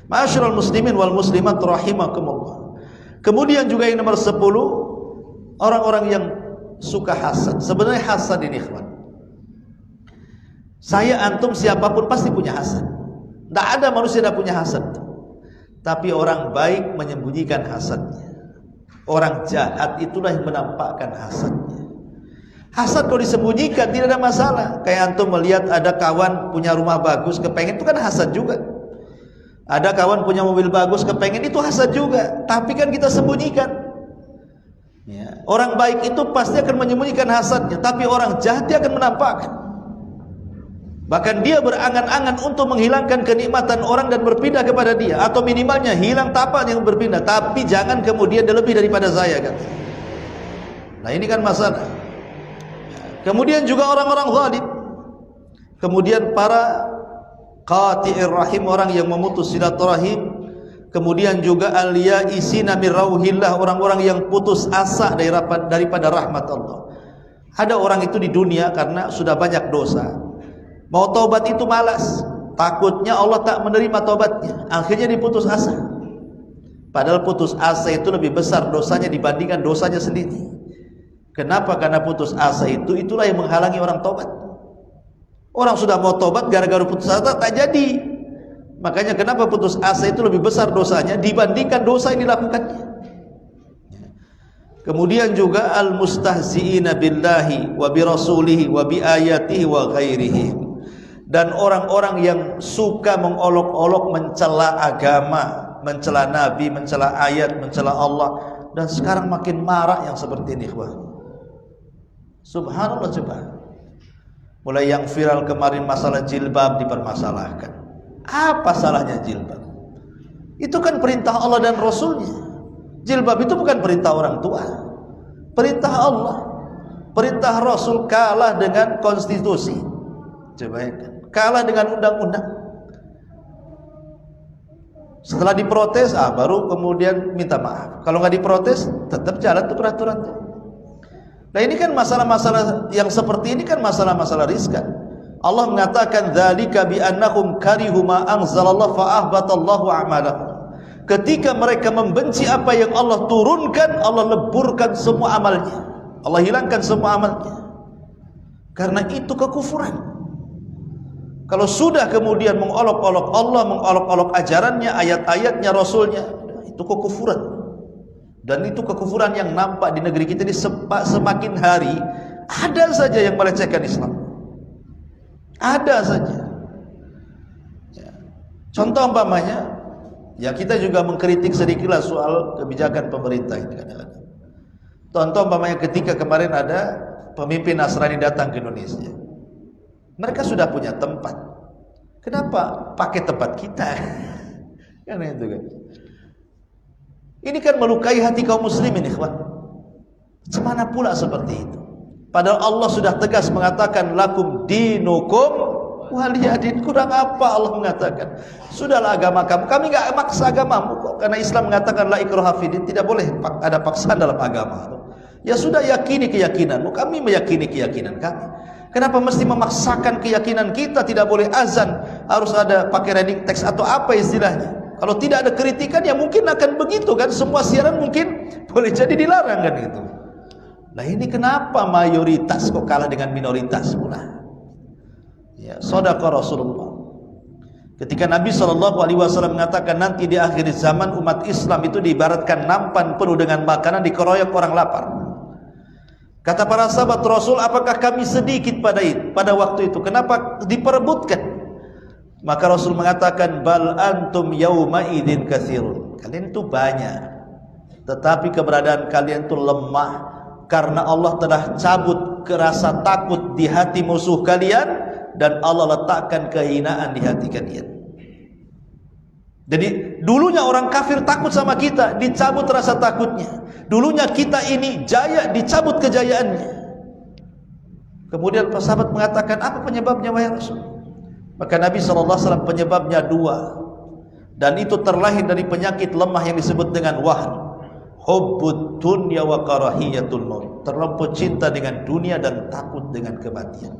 Ma'asyiral muslimin wal muslimat rahimakumullah. Kemudian juga yang nomor 10, orang-orang yang suka hasad. Sebenarnya hasad ini ikhwan, saya antum siapapun pasti punya hasad. Tidak ada manusia yang tidak punya hasad. Tapi orang baik menyembunyikan hasadnya. Orang jahat itulah yang menampakkan hasadnya. Hasad kalau disembunyikan tidak ada masalah. Kayak antum melihat ada kawan punya rumah bagus, kepengen, itu kan hasad juga. Ada kawan punya mobil bagus, kepengen, itu hasad juga. Tapi kan kita sembunyikan. Ya. Orang baik itu pasti akan menyembunyikan hasadnya, tapi orang jahat dia akan menampakkan. Bahkan dia berangan-angan untuk menghilangkan kenikmatan orang dan berpindah kepada dia, atau minimalnya hilang tapak yang berpindah. Tapi jangan kemudian dia lebih daripada saya kan. Nah ini kan masalah. Kemudian juga orang-orang zalim. Kemudian para qati'ir rahim, orang yang memutus silaturahim. Kemudian juga al-ya'isina min rauhillah, orang-orang yang putus asa daripada rahmat Allah. Ada orang itu di dunia karena sudah banyak dosa, mau taubat itu malas, takutnya Allah tak menerima taubatnya, akhirnya diputus asa. Padahal putus asa itu lebih besar dosanya dibandingkan dosanya sendiri. Kenapa? Karena putus asa itulah yang menghalangi orang taubat. Orang sudah mau tobat, gara-gara putus asa tak jadi. Makanya kenapa putus asa itu lebih besar dosanya dibandingkan dosa yang dilakukannya. Kemudian juga al-mustahzi'ina billahi wa bi rasulihi wa bi ayatihi wa ghairihi. Dan orang-orang yang suka mengolok-olok, mencela agama, mencela Nabi, mencela ayat, mencela Allah. Dan sekarang makin marak yang seperti ini, ikhwan. Subhanallah, coba. Mulai yang viral kemarin masalah jilbab dipermasalahkan. Apa salahnya jilbab? Itu kan perintah Allah dan Rasulnya. Jilbab itu bukan perintah orang tua, perintah Allah. Perintah Rasul kalah dengan konstitusi. Coba ya, kalah dengan undang-undang. Setelah diprotes, baru kemudian minta maaf. Kalau nggak diprotes, tetap jalan tuh peraturan tuh. Nah ini kan masalah-masalah yang seperti ini kan masalah-masalah riskan. Allah mengatakan dzalika bi annahum karihu ma anzalallahu fa ahbatallahu a'malahum. Ketika mereka membenci apa yang Allah turunkan, Allah leburkan semua amalnya. Allah hilangkan semua amalnya. Karena itu kekufuran. Kalau sudah kemudian mengolok-olok Allah, mengolok-olok ajarannya, ayat-ayatnya, Rasulnya, itu kekufuran. Dan itu kekufuran yang nampak di negeri kita ini semakin hari. Ada saja yang melecehkan Islam. Ada saja. Ya. Contoh umpamanya, ya kita juga mengkritik sedikitlah soal kebijakan pemerintah ini kadang-kadang. Contoh umpamanya ketika kemarin ada pemimpin Nasrani datang ke Indonesia. Mereka sudah punya tempat. Kenapa pakai tempat kita? Kan itu kan. Ini kan melukai hati kaum muslimin, ikhwan. Semana pula seperti itu. Padahal Allah sudah tegas mengatakan lakum dinukum waliyadin. Kurang apa Allah mengatakan? Sudahlah agama kamu. Kami enggak maksa agamamu kok. Karena Islam mengatakan la ikraha fid din, tidak boleh ada paksaan dalam agama. Ya sudah, yakini keyakinanmu. Kami meyakini keyakinan kami. Kenapa mesti memaksakan keyakinan kita? Tidak boleh azan, harus ada pakai reading text atau apa istilahnya. Kalau tidak ada kritikan ya mungkin akan begitu kan. Semua siaran mungkin boleh jadi dilarang kan gitu. Nah ini kenapa mayoritas kok kalah dengan minoritas pula? Ya, shadaqah Rasulullah. Ketika Nabi SAW mengatakan nanti di akhir zaman umat Islam itu diibaratkan nampan penuh dengan makanan dikeroyok orang lapar. Kata para sahabat Rasul, apakah kami sedikit pada waktu itu? Kenapa diperebutkan? Maka Rasul mengatakan, bal antum yauma idzin katsirun. Kalian itu banyak, tetapi keberadaan kalian itu lemah karena Allah telah cabut rasa takut di hati musuh kalian dan Allah letakkan kehinaan di hati kalian. Jadi dulunya orang kafir takut sama kita, dicabut rasa takutnya. Dulunya kita ini jaya, dicabut kejayaannya. Kemudian para sahabat mengatakan, apa penyebabnya wahai Rasul? Maka Nabi SAW penyebabnya dua. Dan itu terlahir dari penyakit lemah yang disebut dengan wahn. Hubbud dunya wa karahiyatul maut. Terlampau cinta dengan dunia dan takut dengan kematian.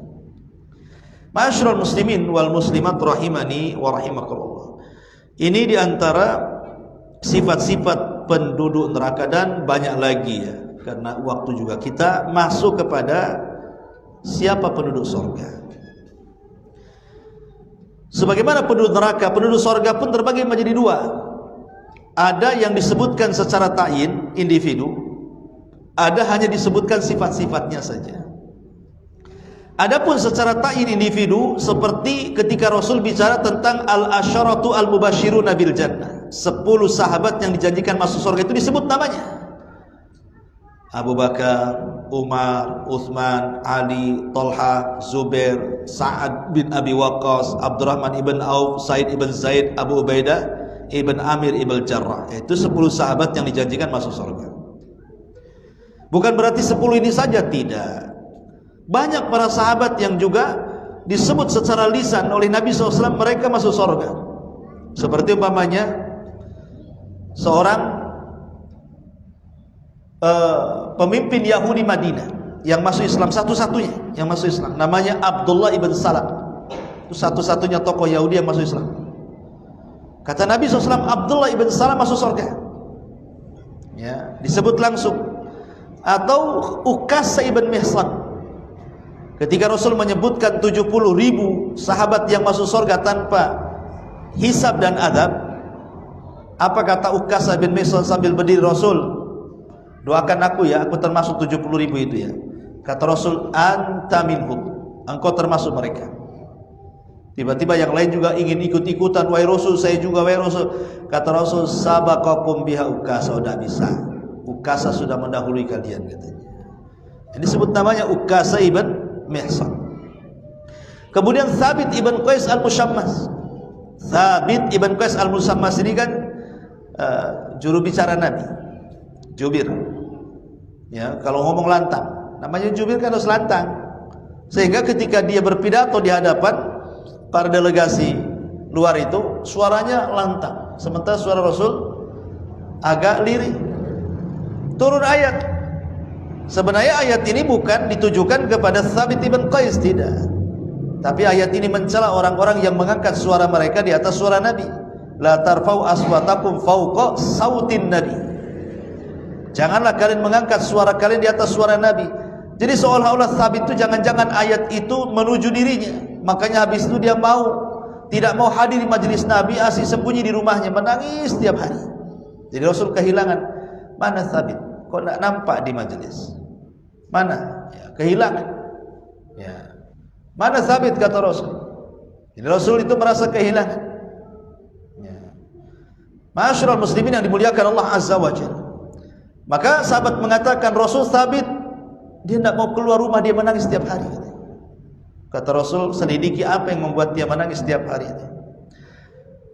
Ma'asyiral muslimin wal muslimat rahimani wa rahimakumullah. Ini diantara sifat-sifat penduduk neraka dan banyak lagi ya. Karena waktu juga kita masuk kepada siapa penduduk surga. Sebagaimana penduduk neraka, penduduk surga pun terbagi menjadi dua. Ada yang disebutkan secara ta'yin individu, ada hanya disebutkan sifat-sifatnya saja. Adapun secara ta'yin individu seperti ketika Rasul bicara tentang al-asyaratu al-mubashiruna bil jannah, 10 sahabat yang dijanjikan masuk surga itu disebut namanya. Abu Bakar, Umar, Uthman, Ali, Talha, Zubair, Sa'ad bin Abi Waqqas, Abdurrahman ibn Auf, Said ibn Zaid, Abu Ubaidah ibn Amir ibn Jarrah. Itu 10 sahabat yang dijanjikan masuk surga. Bukan berarti 10 ini saja, tidak. Banyak para sahabat yang juga disebut secara lisan oleh Nabi SAW mereka masuk surga. Seperti umpamanya seorang pemimpin Yahudi Madinah yang masuk Islam, satu-satunya yang masuk Islam, namanya Abdullah ibn Salam. Itu satu-satunya tokoh Yahudi yang masuk Islam. Kata Nabi SAW, Abdullah ibn Salam masuk surga. Ya, disebut langsung. Atau Ukasa ibn Mihsan. Ketika Rasul menyebutkan 70.000 sahabat yang masuk surga tanpa hisab dan adab, apa kata Ukasa bin Mihsan sambil berdiri? Rasul, doakan aku ya, aku termasuk 70.000 itu ya. Kata Rasul, anta minhum, engkau termasuk mereka. Tiba-tiba yang lain juga ingin ikut-ikutan, wahai Rasul, saya juga, wahai Rasul. Kata Rasul, sabaqakum biha Ukasha, tidak bisa. Ukasha sudah mendahului kalian, katanya. Ini disebut namanya Ukasha ibn Mihsan. Kemudian Thabit ibn Qais al-Musyammas. Thabit ibn Qais al-Musyammas ini kan juru bicara Nabi, jubir. Ya, kalau ngomong lantang, namanya jubir kan harus lantang. Sehingga ketika dia berpidato di hadapan para delegasi luar itu, suaranya lantang, sementara suara Rasul agak lirih. Turun ayat. Sebenarnya ayat ini bukan ditujukan kepada Thabit ibn Qais, tidak. Tapi ayat ini mencela orang-orang yang mengangkat suara mereka di atas suara Nabi. La tarfa'u aswatakum fawqa sautin Nabi. Janganlah kalian mengangkat suara kalian di atas suara Nabi. Jadi seolah-olah Thabit itu jangan-jangan ayat itu menuju dirinya. Makanya habis itu dia tidak mau hadir di majelis Nabi, asik sembunyi di rumahnya, menangis setiap hari. Jadi Rasul kehilangan, mana Thabit? Kok tidak nampak di majelis? Mana? Ya, kehilangan. Ya. Mana Thabit, kata Rasul? Jadi Rasul itu merasa kehilangan. Ya. Ma'asyiral muslimin yang dimuliakan Allah Azza wa Jalla. Maka sahabat mengatakan, Rasul Thabit, dia tidak mau keluar rumah, dia menangis setiap hari. Kata Rasul, selidiki apa yang membuat dia menangis setiap hari.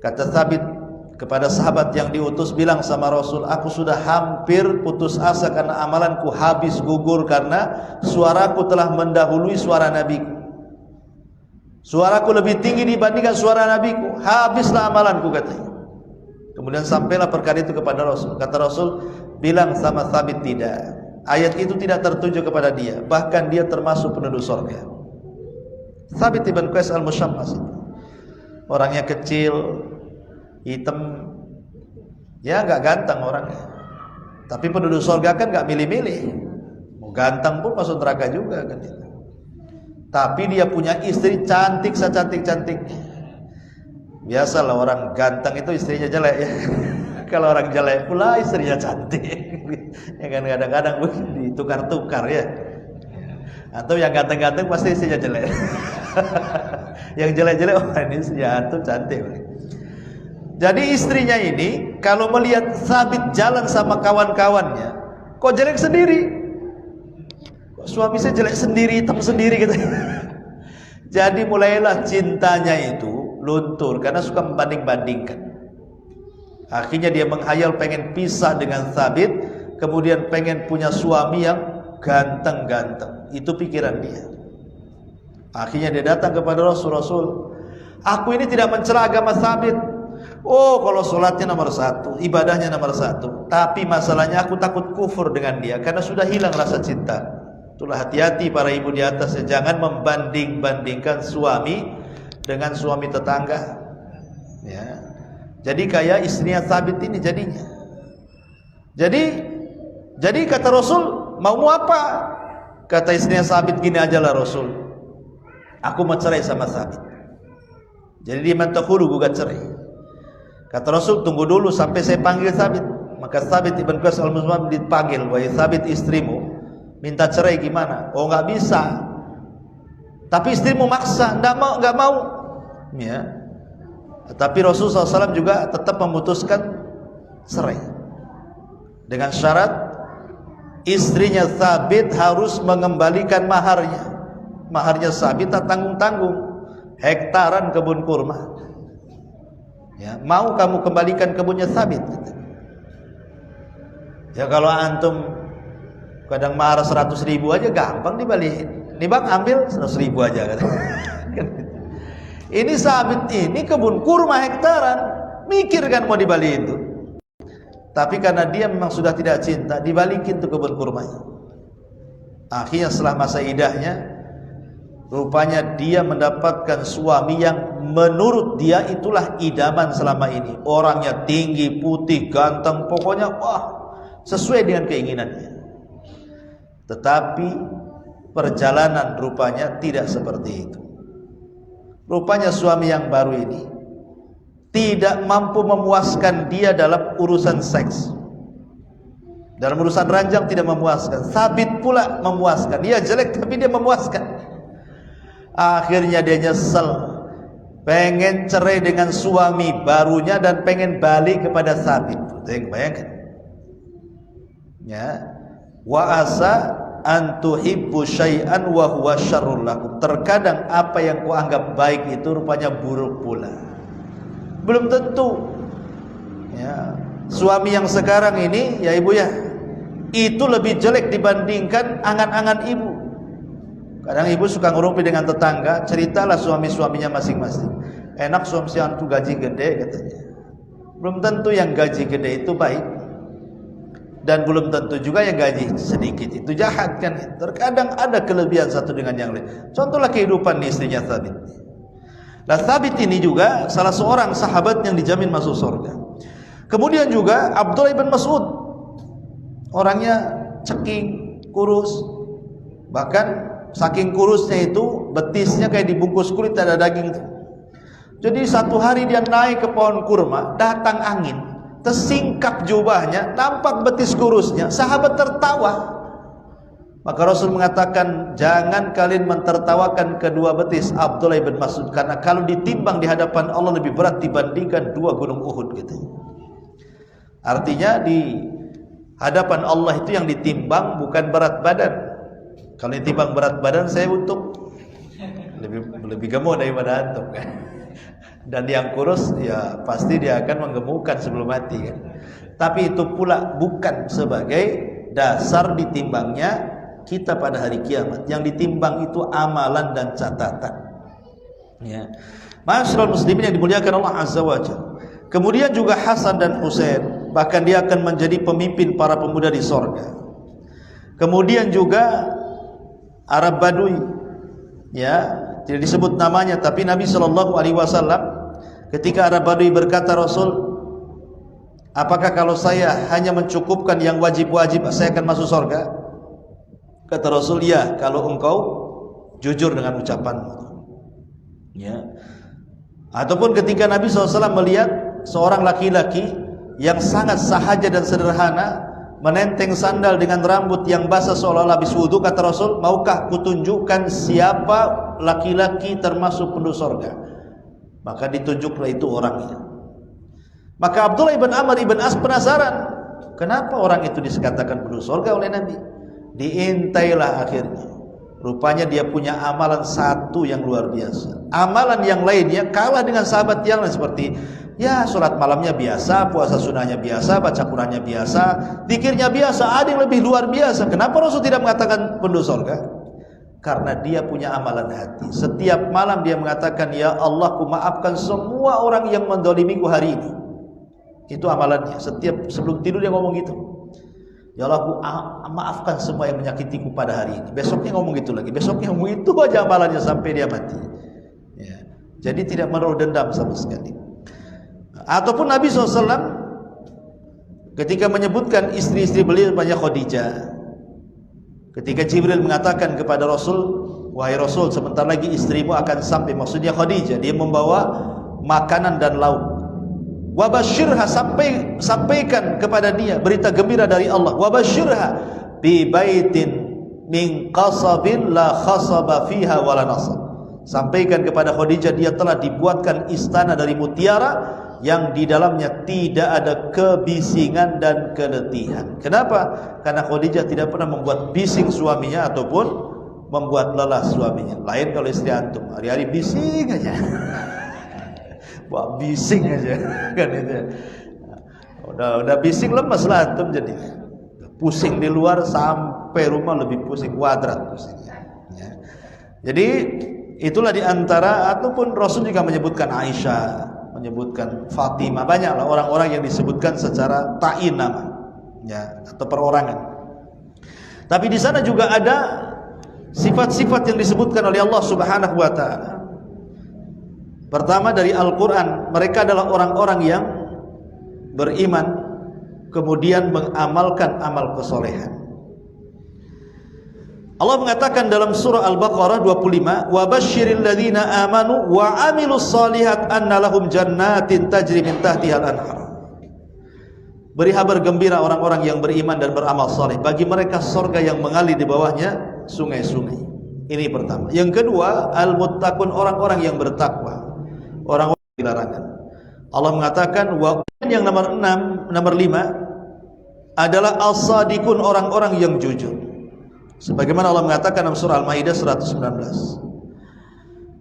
Kata Thabit kepada sahabat yang diutus, bilang sama Rasul, aku sudah hampir putus asa karena amalanku habis gugur karena suaraku telah mendahului suara Nabiku. Suaraku lebih tinggi dibandingkan suara Nabiku, habislah amalanku, katanya. Kemudian sampailah perkara itu kepada Rasul. Kata Rasul, bilang sama Thabit, tidak. Ayat itu tidak tertuju kepada dia, bahkan dia termasuk penduduk surga. Thabit ibn Qais al-Musyammas, orangnya kecil, hitam, ya nggak ganteng orangnya. Tapi penduduk surga kan nggak milih-milih, mau ganteng pun masuk neraka juga kan. Tapi dia punya istri cantik, secantik-cantiknya. Biasalah orang ganteng itu istrinya jelek ya. Kalau orang jelek pula istrinya cantik. Ya kan kadang-kadang ditukar-tukar ya. Atau yang ganteng-ganteng pasti istrinya jelek. Yang jelek-jelek, oh ini istrinya antum cantik. Jadi istrinya ini kalau melihat Thabit jalan sama kawan-kawannya, kok jelek sendiri? Kok suami saya jelek sendiri, hitam sendiri gitu. Jadi mulailah cintanya itu luntur karena suka membanding-bandingkan. Akhirnya dia menghayal pengen pisah dengan Thabit, kemudian pengen punya suami yang ganteng-ganteng. Itu pikiran dia. Akhirnya dia datang kepada Rasul, aku ini tidak mencela agama Thabit. Oh, kalau sholatnya nomor 1, ibadahnya nomor 1. Tapi masalahnya aku takut kufur dengan dia karena sudah hilang rasa cinta. Itulah hati-hati para ibu di atasnya, jangan membanding-bandingkan suami dengan suami tetangga. Ya. Jadi kayak istrinya Thabit ini jadinya. Jadi kata Rasul, mau apa? Kata istrinya Thabit, gini aja lah Rasul, aku mau cerai sama Thabit. Jadi dia minta khulu, gugat cerai. Kata Rasul, tunggu dulu sampai saya panggil Thabit. Maka Thabit ibn Qais al-Musyammas dipanggil, wahai Thabit, istrimu minta cerai gimana? Oh nggak bisa. Tapi istrimu maksa, nggak mau. Ya. Tapi Rasulullah SAW juga tetap memutuskan cerai dengan syarat istrinya Thabit harus mengembalikan maharnya. Maharnya Thabit tak tanggung-tanggung, hektaran kebun kurma. Ya, mau kamu kembalikan kebunnya Thabit? Ya kalau antum kadang mahar 100.000 aja gampang dibalikin. Nih bang, ambil 100.000 aja. Ini Thabit ini kebun kurma hektaran, mikir kan mau dibalikin tuh. Tapi karena dia memang sudah tidak cinta, dibalikin tuh kebun kurmanya. Akhirnya setelah masa idahnya, rupanya dia mendapatkan suami yang menurut dia itulah idaman selama ini. Orangnya tinggi, putih, ganteng, pokoknya wah, sesuai dengan keinginannya. Tetapi perjalanan rupanya tidak seperti itu. Rupanya suami yang baru ini tidak mampu memuaskan dia dalam urusan seks. Dalam urusan ranjang tidak memuaskan. Thabit pula memuaskan. Dia jelek tapi dia memuaskan. Akhirnya dia nyesel. pengen cerai dengan suami barunya dan pengen balik kepada Thabit. Bayangkan. Ya. Wa asa an tuhibbu syai'an wa huwa syarrul lakum. Terkadang apa yang kau anggap baik itu rupanya buruk pula. Belum tentu. Ya. Suami yang sekarang ini ya ibu ya, itu lebih jelek dibandingkan angan-angan ibu. Kadang ibu suka ngerumpi dengan tetangga, ceritalah suami-suaminya masing-masing. Enak suami antu gaji gede katanya. Belum tentu yang gaji gede itu baik, dan belum tentu juga yang gaji sedikit itu jahat kan. Terkadang ada kelebihan satu dengan yang lain. Contohlah kehidupan istrinya Thabit. Nah, Thabit ini juga salah seorang sahabat yang dijamin masuk surga. Kemudian juga Abdullah bin Mas'ud, orangnya ceking, kurus, bahkan saking kurusnya itu betisnya kayak dibungkus kulit, ada daging. Jadi satu hari dia naik ke pohon kurma, datang angin, tersingkap jubahnya, nampak betis kurusnya. Sahabat tertawa. Maka Rasul mengatakan, jangan kalian mentertawakan kedua betis Abdullah bin Mas'ud, karena kalau ditimbang di hadapan Allah lebih berat dibandingkan 2 gunung Uhud gitu. Artinya di hadapan Allah itu yang ditimbang bukan berat badan. Kalau ditimbang berat badan, saya untuk lebih gemuk daripada antum kan. Dan yang kurus ya pasti dia akan menggemukkan sebelum mati kan. Tapi itu pula bukan sebagai dasar ditimbangnya kita pada hari kiamat. Yang ditimbang itu amalan dan catatan. Ya. Ma'asyiral muslimin yang dimuliakan Allah Azza wa Jalla. Kemudian juga Hasan dan Husain, bahkan dia akan menjadi pemimpin para pemuda di sorga. Kemudian juga Arab Badui, ya tidak disebut namanya, tapi Nabi SAW ketika Arab Badui berkata, Rasul, apakah kalau saya hanya mencukupkan yang wajib-wajib saya akan masuk surga? Kata Rasul, ya, kalau engkau jujur dengan ucapanmu. Ya. Ataupun ketika Nabi SAW melihat seorang laki-laki yang sangat sahaja dan sederhana menenteng sandal dengan rambut yang basah seolah-olah habis wudu, kata Rasul, maukah kutunjukkan siapa laki-laki termasuk penduduk surga? Maka ditunjuklah itu orangnya. Maka Abdullah ibn Amr ibn As penasaran, kenapa orang itu dikatakan penduduk surga oleh Nabi? Diintailah akhirnya. Rupanya dia punya amalan satu yang luar biasa. Amalan yang lainnya kalah dengan sahabat yang lain, seperti ya sholat malamnya biasa, puasa sunnahnya biasa, baca Qurannya biasa, zikirnya biasa. Ada yang lebih luar biasa. Kenapa Rasul tidak mengatakan penduduk surga? Karena dia punya amalan hati. Setiap malam dia mengatakan, ya Allah, ku maafkan semua orang yang mendolimiku hari ini. Itu amalannya. Setiap sebelum tidur dia ngomong gitu. Ya Allah, ku maafkan semua yang menyakitiku pada hari ini. Besoknya ngomong gitu lagi. Besoknya ngomong itu aja amalannya sampai dia mati. Ya. Jadi tidak menaruh dendam sama sekali. Ataupun Nabi SAW ketika menyebutkan istri-istri beliau banyak Khadijah. Ketika Jibril mengatakan kepada Rasul, wahai Rasul, sebentar lagi istrimu akan sampai, maksudnya Khadijah, dia membawa makanan dan lauk. Wabashirha, sampaikan kepada dia berita gembira dari Allah. Wabashirha bi baitin min qasabin la khasaba fiha wala nasab. Sampaikan kepada Khadijah dia telah dibuatkan istana dari mutiara yang di dalamnya tidak ada kebisingan dan keletihan. Kenapa? Karena Khadijah tidak pernah membuat bising suaminya ataupun membuat lelah suaminya. Lain kalau istri antum, hari-hari bising aja. Wah, bising aja kan itu. Udah bising lemas lah antum, jadi pusing di luar sampai rumah lebih pusing kuadrat pusingnya. Ya. Jadi itulah diantara, ataupun Rasul juga menyebutkan Aisyah, menyebutkan Fatimah, banyaklah orang-orang yang disebutkan secara ta'in nama, ya, atau perorangan. Tapi di sana juga ada sifat-sifat yang disebutkan oleh Allah Subhanahu wa taala. Pertama dari Al-Qur'an, mereka adalah orang-orang yang beriman kemudian mengamalkan amal kesolehan. Allah mengatakan dalam surah Al-Baqarah 25, wa basyiril ladzina amanu wa amilus shalihat anna lahum jannatin tajri min tahtihal anhar. Beri kabar gembira orang-orang yang beriman dan beramal saleh, bagi mereka surga yang mengalir di bawahnya sungai-sungai. Ini pertama. Yang kedua, al-muttaqun, orang-orang yang bertakwa. orang dilarangan. Allah mengatakan yang nomor 6, nomor 5 adalah as-sadiqun, orang-orang yang jujur. Sebagaimana Allah mengatakan dalam surah Al-Maidah 119.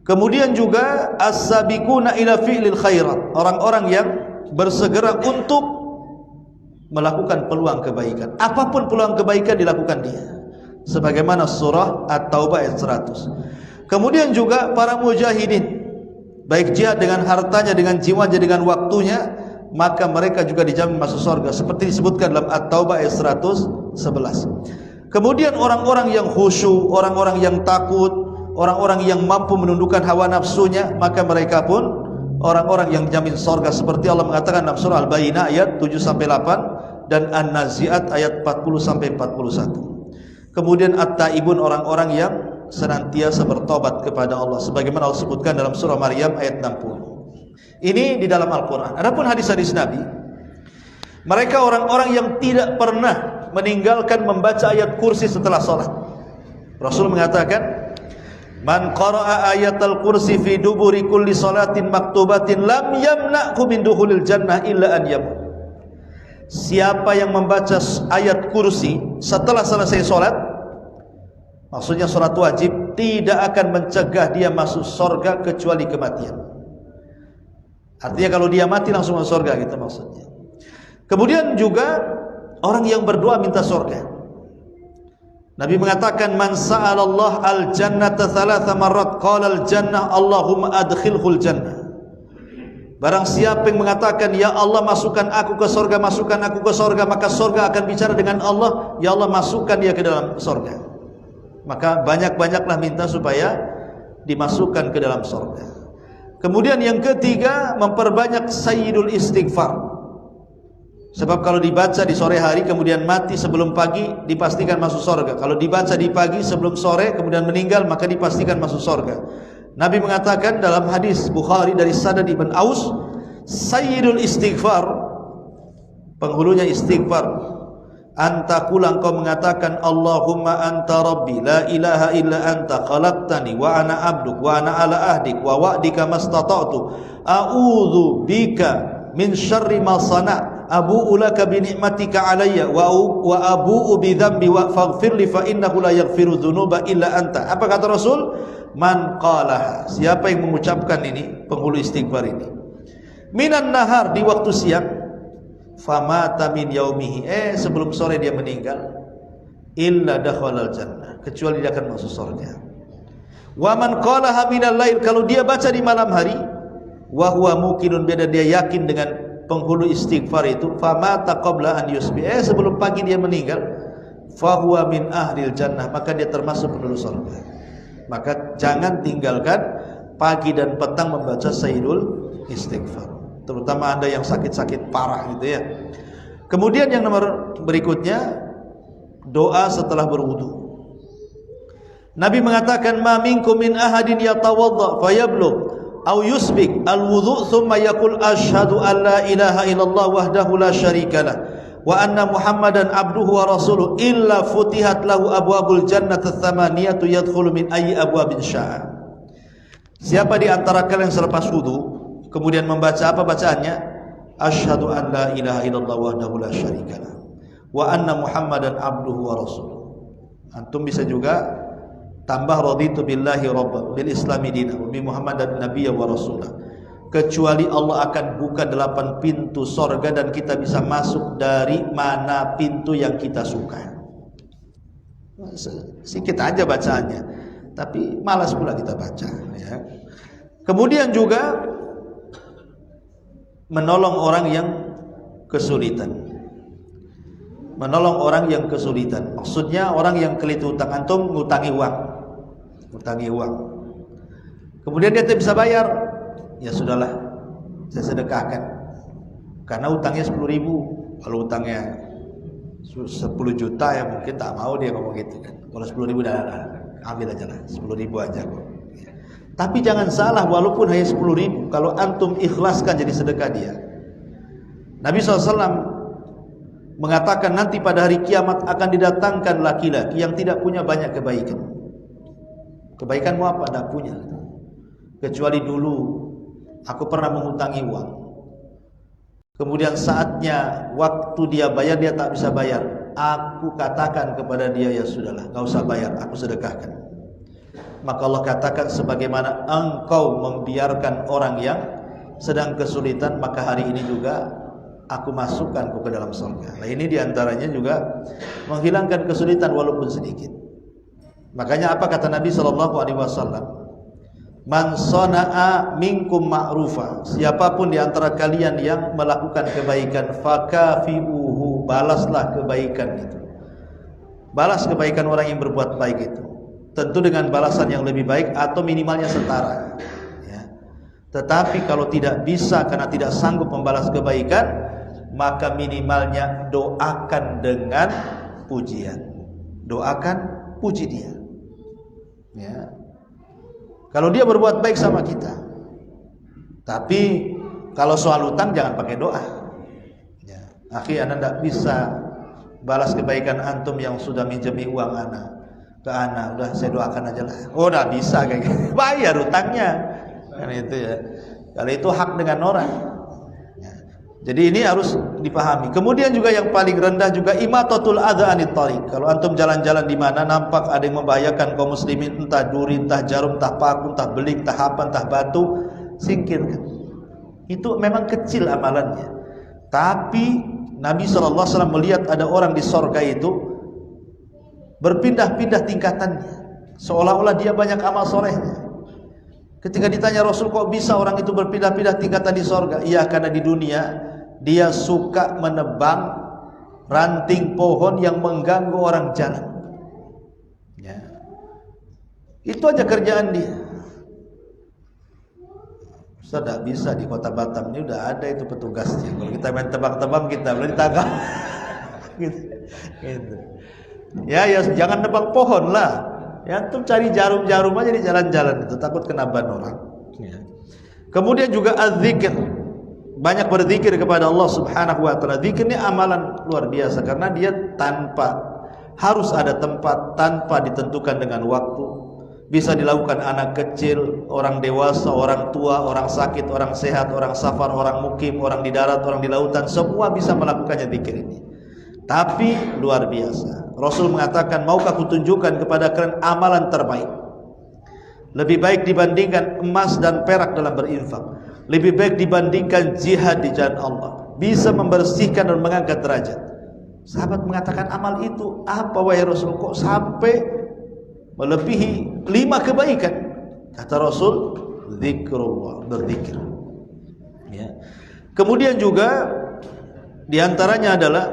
Kemudian juga as-sabiquna ila fi'lil khairat, orang-orang yang bersegera untuk melakukan peluang kebaikan. Apapun peluang kebaikan dilakukan dia. Sebagaimana surah At-Taubah ayat 100. Kemudian juga para mujahidin, baik jihad dengan hartanya, dengan jiwanya, dengan waktunya, maka mereka juga dijamin masuk surga seperti disebutkan dalam At-Taubah ayat 111. Kemudian orang-orang yang khusyuk, orang-orang yang takut, orang-orang yang mampu menundukkan hawa nafsunya, maka mereka pun orang-orang yang jamin surga seperti Allah mengatakan dalam surah Al-Bayyinah ayat 7-8 dan An-Nazi'at ayat 40-41. Kemudian At-Taibun, orang-orang yang senantiasa bertobat kepada Allah sebagaimana Allah sebutkan dalam surah Maryam ayat 60. Ini di dalam Al-Quran. Adapun hadis-hadis Nabi, mereka orang-orang yang tidak pernah meninggalkan membaca ayat kursi setelah sholat. Rasul mengatakan, man qara'a ayatal kursi fi duburi kulli salatin maktubatin lam yamna'ku min dukhulil jannah illa an yamut. Siapa yang membaca ayat kursi setelah selesai sholat, maksudnya sholat wajib, tidak akan mencegah dia masuk surga kecuali kematian. Artinya kalau dia mati langsung masuk surga, gitu maksudnya. Kemudian juga orang yang berdoa minta surga. Nabi mengatakan, man sa'alallah al-jannata thalatha marrat qala al-jannah Allahumma adkhilhul jannah. Barang siapa yang mengatakan, ya Allah masukkan aku ke surga, masukkan aku ke surga, maka surga akan bicara dengan Allah, ya Allah masukkan dia ke dalam surga. Maka banyak-banyaklah minta supaya dimasukkan ke dalam surga. Kemudian yang ketiga, memperbanyak sayyidul istighfar. Sebab kalau dibaca di sore hari kemudian mati sebelum pagi, dipastikan masuk surga. Kalau dibaca di pagi sebelum sore kemudian meninggal, maka dipastikan masuk surga. Nabi mengatakan dalam hadis Bukhari dari Sadad ibn Aus, sayyidul istighfar, penghulunya istighfar, antakula engkau mengatakan Allahumma anta rabbi la ilaha illa anta khalaqtani wa ana abduk wa ana ala ahdik wa wa'dika mastata'tu a'udzu bika min syarri ma sana' abu'u laka bi ni'matika alayya wa abu'u bi dhanbi wa faghfirli fa innahu la yaghfiru dzunuba illa anta. Apa kata Rasul? Man qalaha, siapa yang mengucapkan ini, penghulu istighfar ini, minan nahar, di waktu siang, famata min yaumihi, sebelum sore dia meninggal, illa dakhalal jannah, kecuali dia akan masuk surga. Wa man qalaha minal lail, kalau dia baca di malam hari, wa huwa muqinun, beda dia yakin dengan penghulu istighfar itu, famata qabla an yusbi, sebelum pagi dia meninggal, fa huwa min ahlil jannah, maka dia termasuk penduduk surga. Maka jangan tinggalkan pagi dan petang membaca sayyidul istighfar, terutama Anda yang sakit-sakit parah gitu ya. Kemudian yang nomor berikutnya, doa setelah berwudu. Nabi mengatakan, ma minkum min ahadin yatawadda fayablugh aw yusbik alwudu thumma yaqul asyhadu an la ilaha illallah wahdahu la syarikalah wa anna Muhammadan abduhu wa rasuluh illa futihat lahu abwabul jannati tsamaniyatu yadkhulu min ayyi abwabin syaa. Siapa di antara kalian yang selepas wudu kemudian membaca apa bacaannya? Asyhadu an la ilaha illallah wahdahu la syarikalah wa anna Muhammadan abduhu wa rasuluh. Antum bisa juga tambah raditu billahi rabban bil islami dinan wa bi Muhammadan nabiyya wa rasulah. Kecuali Allah akan buka 8 pintu sorga dan kita bisa masuk dari mana pintu yang kita suka. Sedikit aja bacaannya, tapi malas pula kita baca ya. Kemudian juga menolong orang yang kesulitan. Menolong orang yang kesulitan, maksudnya orang yang kelitu utang. Antum ngutangi uang, kemudian dia tidak bisa bayar, ya sudahlah, saya sedekahkan. Karena utangnya 10.000. Kalau utangnya 10 juta ya mungkin tak mau dia ngomong gitu kan. Kalau 10.000 dah ambil aja lah, 10.000 aja kok. Tapi jangan salah, walaupun hanya 10.000, kalau antum ikhlaskan jadi sedekah dia. Nabi SAW mengatakan nanti pada hari kiamat akan didatangkan laki-laki yang tidak punya banyak kebaikan. Kebaikanmu apa? Tidak punya. Kecuali dulu Aku pernah menghutangi uang. Kemudian saatnya waktu dia bayar, dia tak bisa bayar. Aku katakan kepada dia, ya sudahlah, enggak usah bayar, aku sedekahkan. Maka Allah katakan, sebagaimana engkau membiarkan orang yang sedang kesulitan, maka hari ini juga aku masukkan ke dalam surga. Nah, ini diantaranya juga menghilangkan kesulitan walaupun sedikit. Makanya apa kata Nabi SAW? Man sana'a minkum ma'rufa, siapapun di antara kalian yang melakukan kebaikan, fakafi'uhu, balaslah kebaikan itu. Balas kebaikan orang yang berbuat baik itu. Tentu dengan balasan yang lebih baik atau minimalnya setara, ya. Tetapi kalau tidak bisa karena tidak sanggup membalas kebaikan, maka minimalnya doakan dengan pujian. Doakan, puji dia, ya. Kalau dia berbuat baik sama kita. Tapi kalau soal utang jangan pakai doa, ya. Akhi, anda tidak bisa balas kebaikan antum yang sudah minjemi uang anak ke anak, udah saya doakan aja lah. Oh, udah bisa kayak gitu. Bayar utangnya. Kan itu ya. Kalau itu hak dengan orang. Ya. Jadi ini harus dipahami. Kemudian juga yang paling rendah juga imatatul adza anit thariq. Kalau antum jalan-jalan di mana nampak ada yang membahayakan kaum muslimin, entah duri, entah jarum, entah paku, entah beling, entah apa, entah batu, singkirkan. Itu memang kecil amalannya. Tapi Nabi SAW melihat ada orang di sorga itu berpindah-pindah tingkatannya, seolah-olah dia banyak amal solehnya. Ketika ditanya Rasul, kok bisa orang itu berpindah-pindah tingkatan di sorga? Iya, karena di dunia dia suka menebang ranting pohon yang mengganggu orang jalan, ya. Itu aja kerjaan dia. Ustaz, tidak bisa di kota Batam ini udah ada itu petugasnya. Kalau kita main tebang-tebang kita boleh ditangkap. gitu. Ya jangan nebang pohon lah. Ya, antum cari jarum-jarum aja di jalan-jalan itu, takut kena ban orang. Ya. Kemudian juga az-zikir. Banyak berzikir kepada Allah Subhanahu wa taala. Zikir ini amalan luar biasa karena dia tanpa harus ada tempat, tanpa ditentukan dengan waktu. Bisa dilakukan anak kecil, orang dewasa, orang tua, orang sakit, orang sehat, orang safar, orang mukim, orang di darat, orang di lautan, semua bisa melakukannya zikir ini. Tapi luar biasa. Rasul mengatakan, maukah kutunjukkan kepada kalian amalan terbaik? Lebih baik dibandingkan emas dan perak dalam berinfak. Lebih baik dibandingkan jihad di jalan Allah. Bisa membersihkan dan mengangkat derajat. Sahabat mengatakan, amal itu apa wahai Rasul? Kok sampai melebihi 5 kebaikan? Kata Rasul, zikrullah, berzikir. Ya. Kemudian juga diantaranya adalah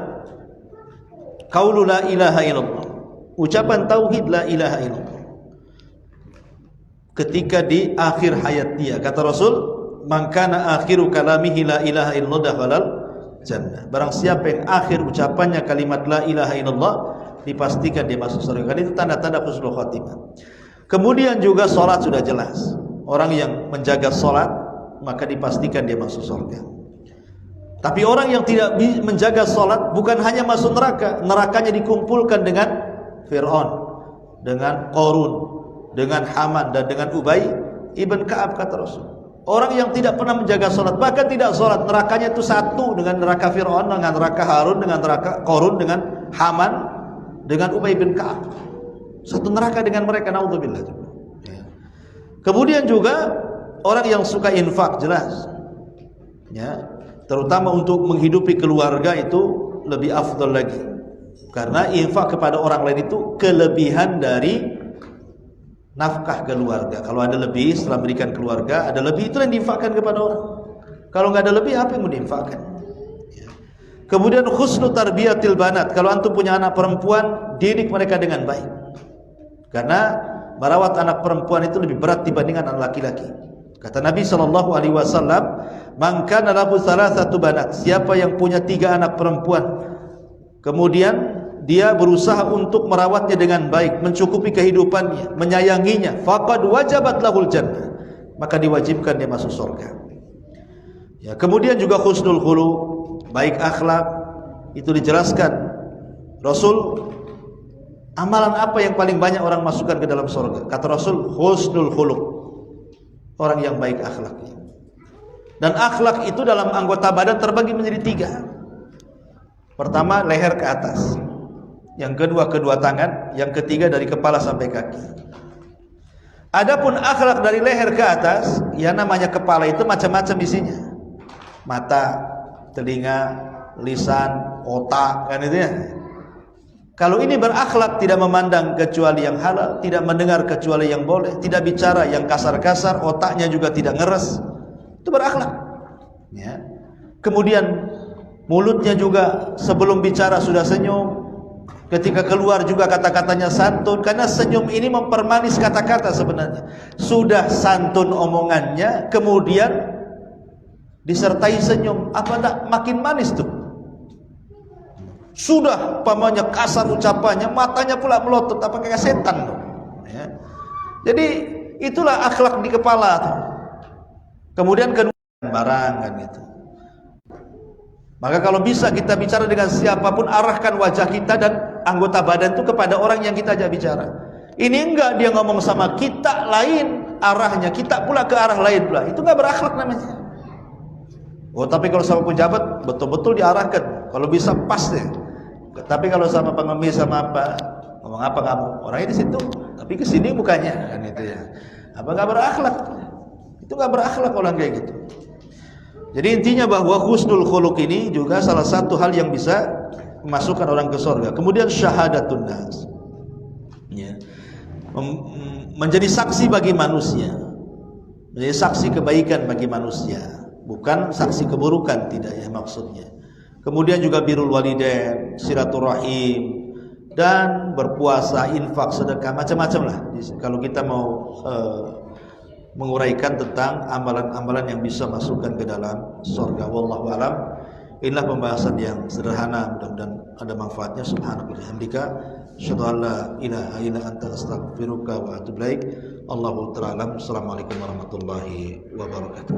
qaulu la ilaha illallah, ucapan tauhid la ilaha illallah ketika di akhir hayat dia. Kata Rasul, man kana akhiru kalamihi la ilaha illallah dakhalal jannah. Barang siapa yang akhir ucapannya kalimat la ilaha illallah, dipastikan dia masuk surga. Itu tanda-tanda husnul khatimah. Kemudian juga salat sudah jelas. Orang yang menjaga salat maka dipastikan dia masuk surga. Tapi orang yang tidak menjaga salat bukan hanya masuk neraka, nerakanya dikumpulkan dengan Fir'aun, dengan Qarun, dengan Haman dan dengan Ubay ibn Ka'ab. Kata Rasul, orang yang tidak pernah menjaga salat, bahkan tidak salat, nerakanya itu satu dengan neraka Fir'aun, dengan neraka Harun, dengan neraka Qarun, dengan Haman, dengan Ubay bin Ka'ab. Satu neraka dengan mereka, naudzubillah. Ya. Kemudian juga orang yang suka infak, jelas, ya, terutama untuk menghidupi keluarga itu lebih afdal lagi. Karena infak kepada orang lain itu kelebihan dari nafkah keluarga. Kalau ada lebih setelah berikan keluarga, ada lebih, itu yang diinfakkan kepada orang. Kalau nggak ada lebih, apa yang mau diinfakkan? Ya. Kemudian husnu tarbiyatil banat. Kalau antum punya anak perempuan, didik mereka dengan baik. Karena merawat anak perempuan itu lebih berat dibandingkan anak laki-laki. Kata Nabi SAW, man kana lahu thalathatu banat, siapa yang punya 3 anak perempuan, kemudian dia berusaha untuk merawatnya dengan baik, mencukupi kehidupannya, menyayanginya, faqad wajabat lahul jannah, maka diwajibkan dia masuk surga. Ya, kemudian juga husnul khuluq, baik akhlak, itu dijelaskan Rasul. Amalan apa yang paling banyak orang masukkan ke dalam surga? Kata Rasul, husnul khuluq, orang yang baik akhlaknya. Dan akhlak itu dalam anggota badan terbagi menjadi 3. Pertama, leher ke atas. Yang kedua, kedua tangan. Yang ketiga, dari kepala sampai kaki. Adapun akhlak dari leher ke atas, ya namanya kepala itu macam-macam isinya. Mata, telinga, lisan, otak, kan itu ya. Kalau ini berakhlak, tidak memandang kecuali yang halal, tidak mendengar kecuali yang boleh, tidak bicara yang kasar-kasar, otaknya juga tidak ngeres, itu berakhlak. Ya. Kemudian mulutnya juga sebelum bicara sudah senyum, ketika keluar juga kata-katanya santun, karena senyum ini mempermanis kata-kata sebenarnya. Sudah santun omongannya, kemudian disertai senyum, apa enggak makin manis tuh? Sudah pamannya kasar ucapannya, matanya pula melotot, apa kayak setan tuh. Ya. Jadi itulah akhlak di kepala tuh. Kemudian kedua, barang kan gitu. Maka kalau bisa kita bicara dengan siapapun, arahkan wajah kita dan anggota badan itu kepada orang yang kita ajak bicara. Ini enggak, dia ngomong sama kita lain arahnya, kita pula ke arah lain pula. Itu enggak berakhlak namanya. Oh, tapi kalau sama pejabat betul-betul diarahkan. Kalau bisa pas deh. Tapi kalau sama pengemis sama apa, ngomong apa kamu? Orangnya di situ, tapi ke sini mukanya kan itu ya. Apa enggak berakhlak? Itu enggak berakhlak orang kayak gitu. Jadi intinya bahwa husnul khuluq ini juga salah satu hal yang bisa memasukkan orang ke surga. Kemudian syahadatun nas, ya. Menjadi saksi bagi manusia, menjadi saksi kebaikan bagi manusia, bukan saksi keburukan, tidak ya maksudnya. Kemudian juga birrul walidain, silaturahim, dan berpuasa, infak, sedekah, macam-macam lah. Kalau kita mau menguraikan tentang amalan-amalan yang bisa masukkan ke dalam surga. Wallahu a'lam. Inilah pembahasan yang sederhana, mudah-mudahan ada manfaatnya. Subhanaka wa bihamdika, asyhadu an la ilaha illa anta, astaghfiruka wa atubu ilaik. Allahu ta'ala. Assalamualaikum warahmatullahi wabarakatuh.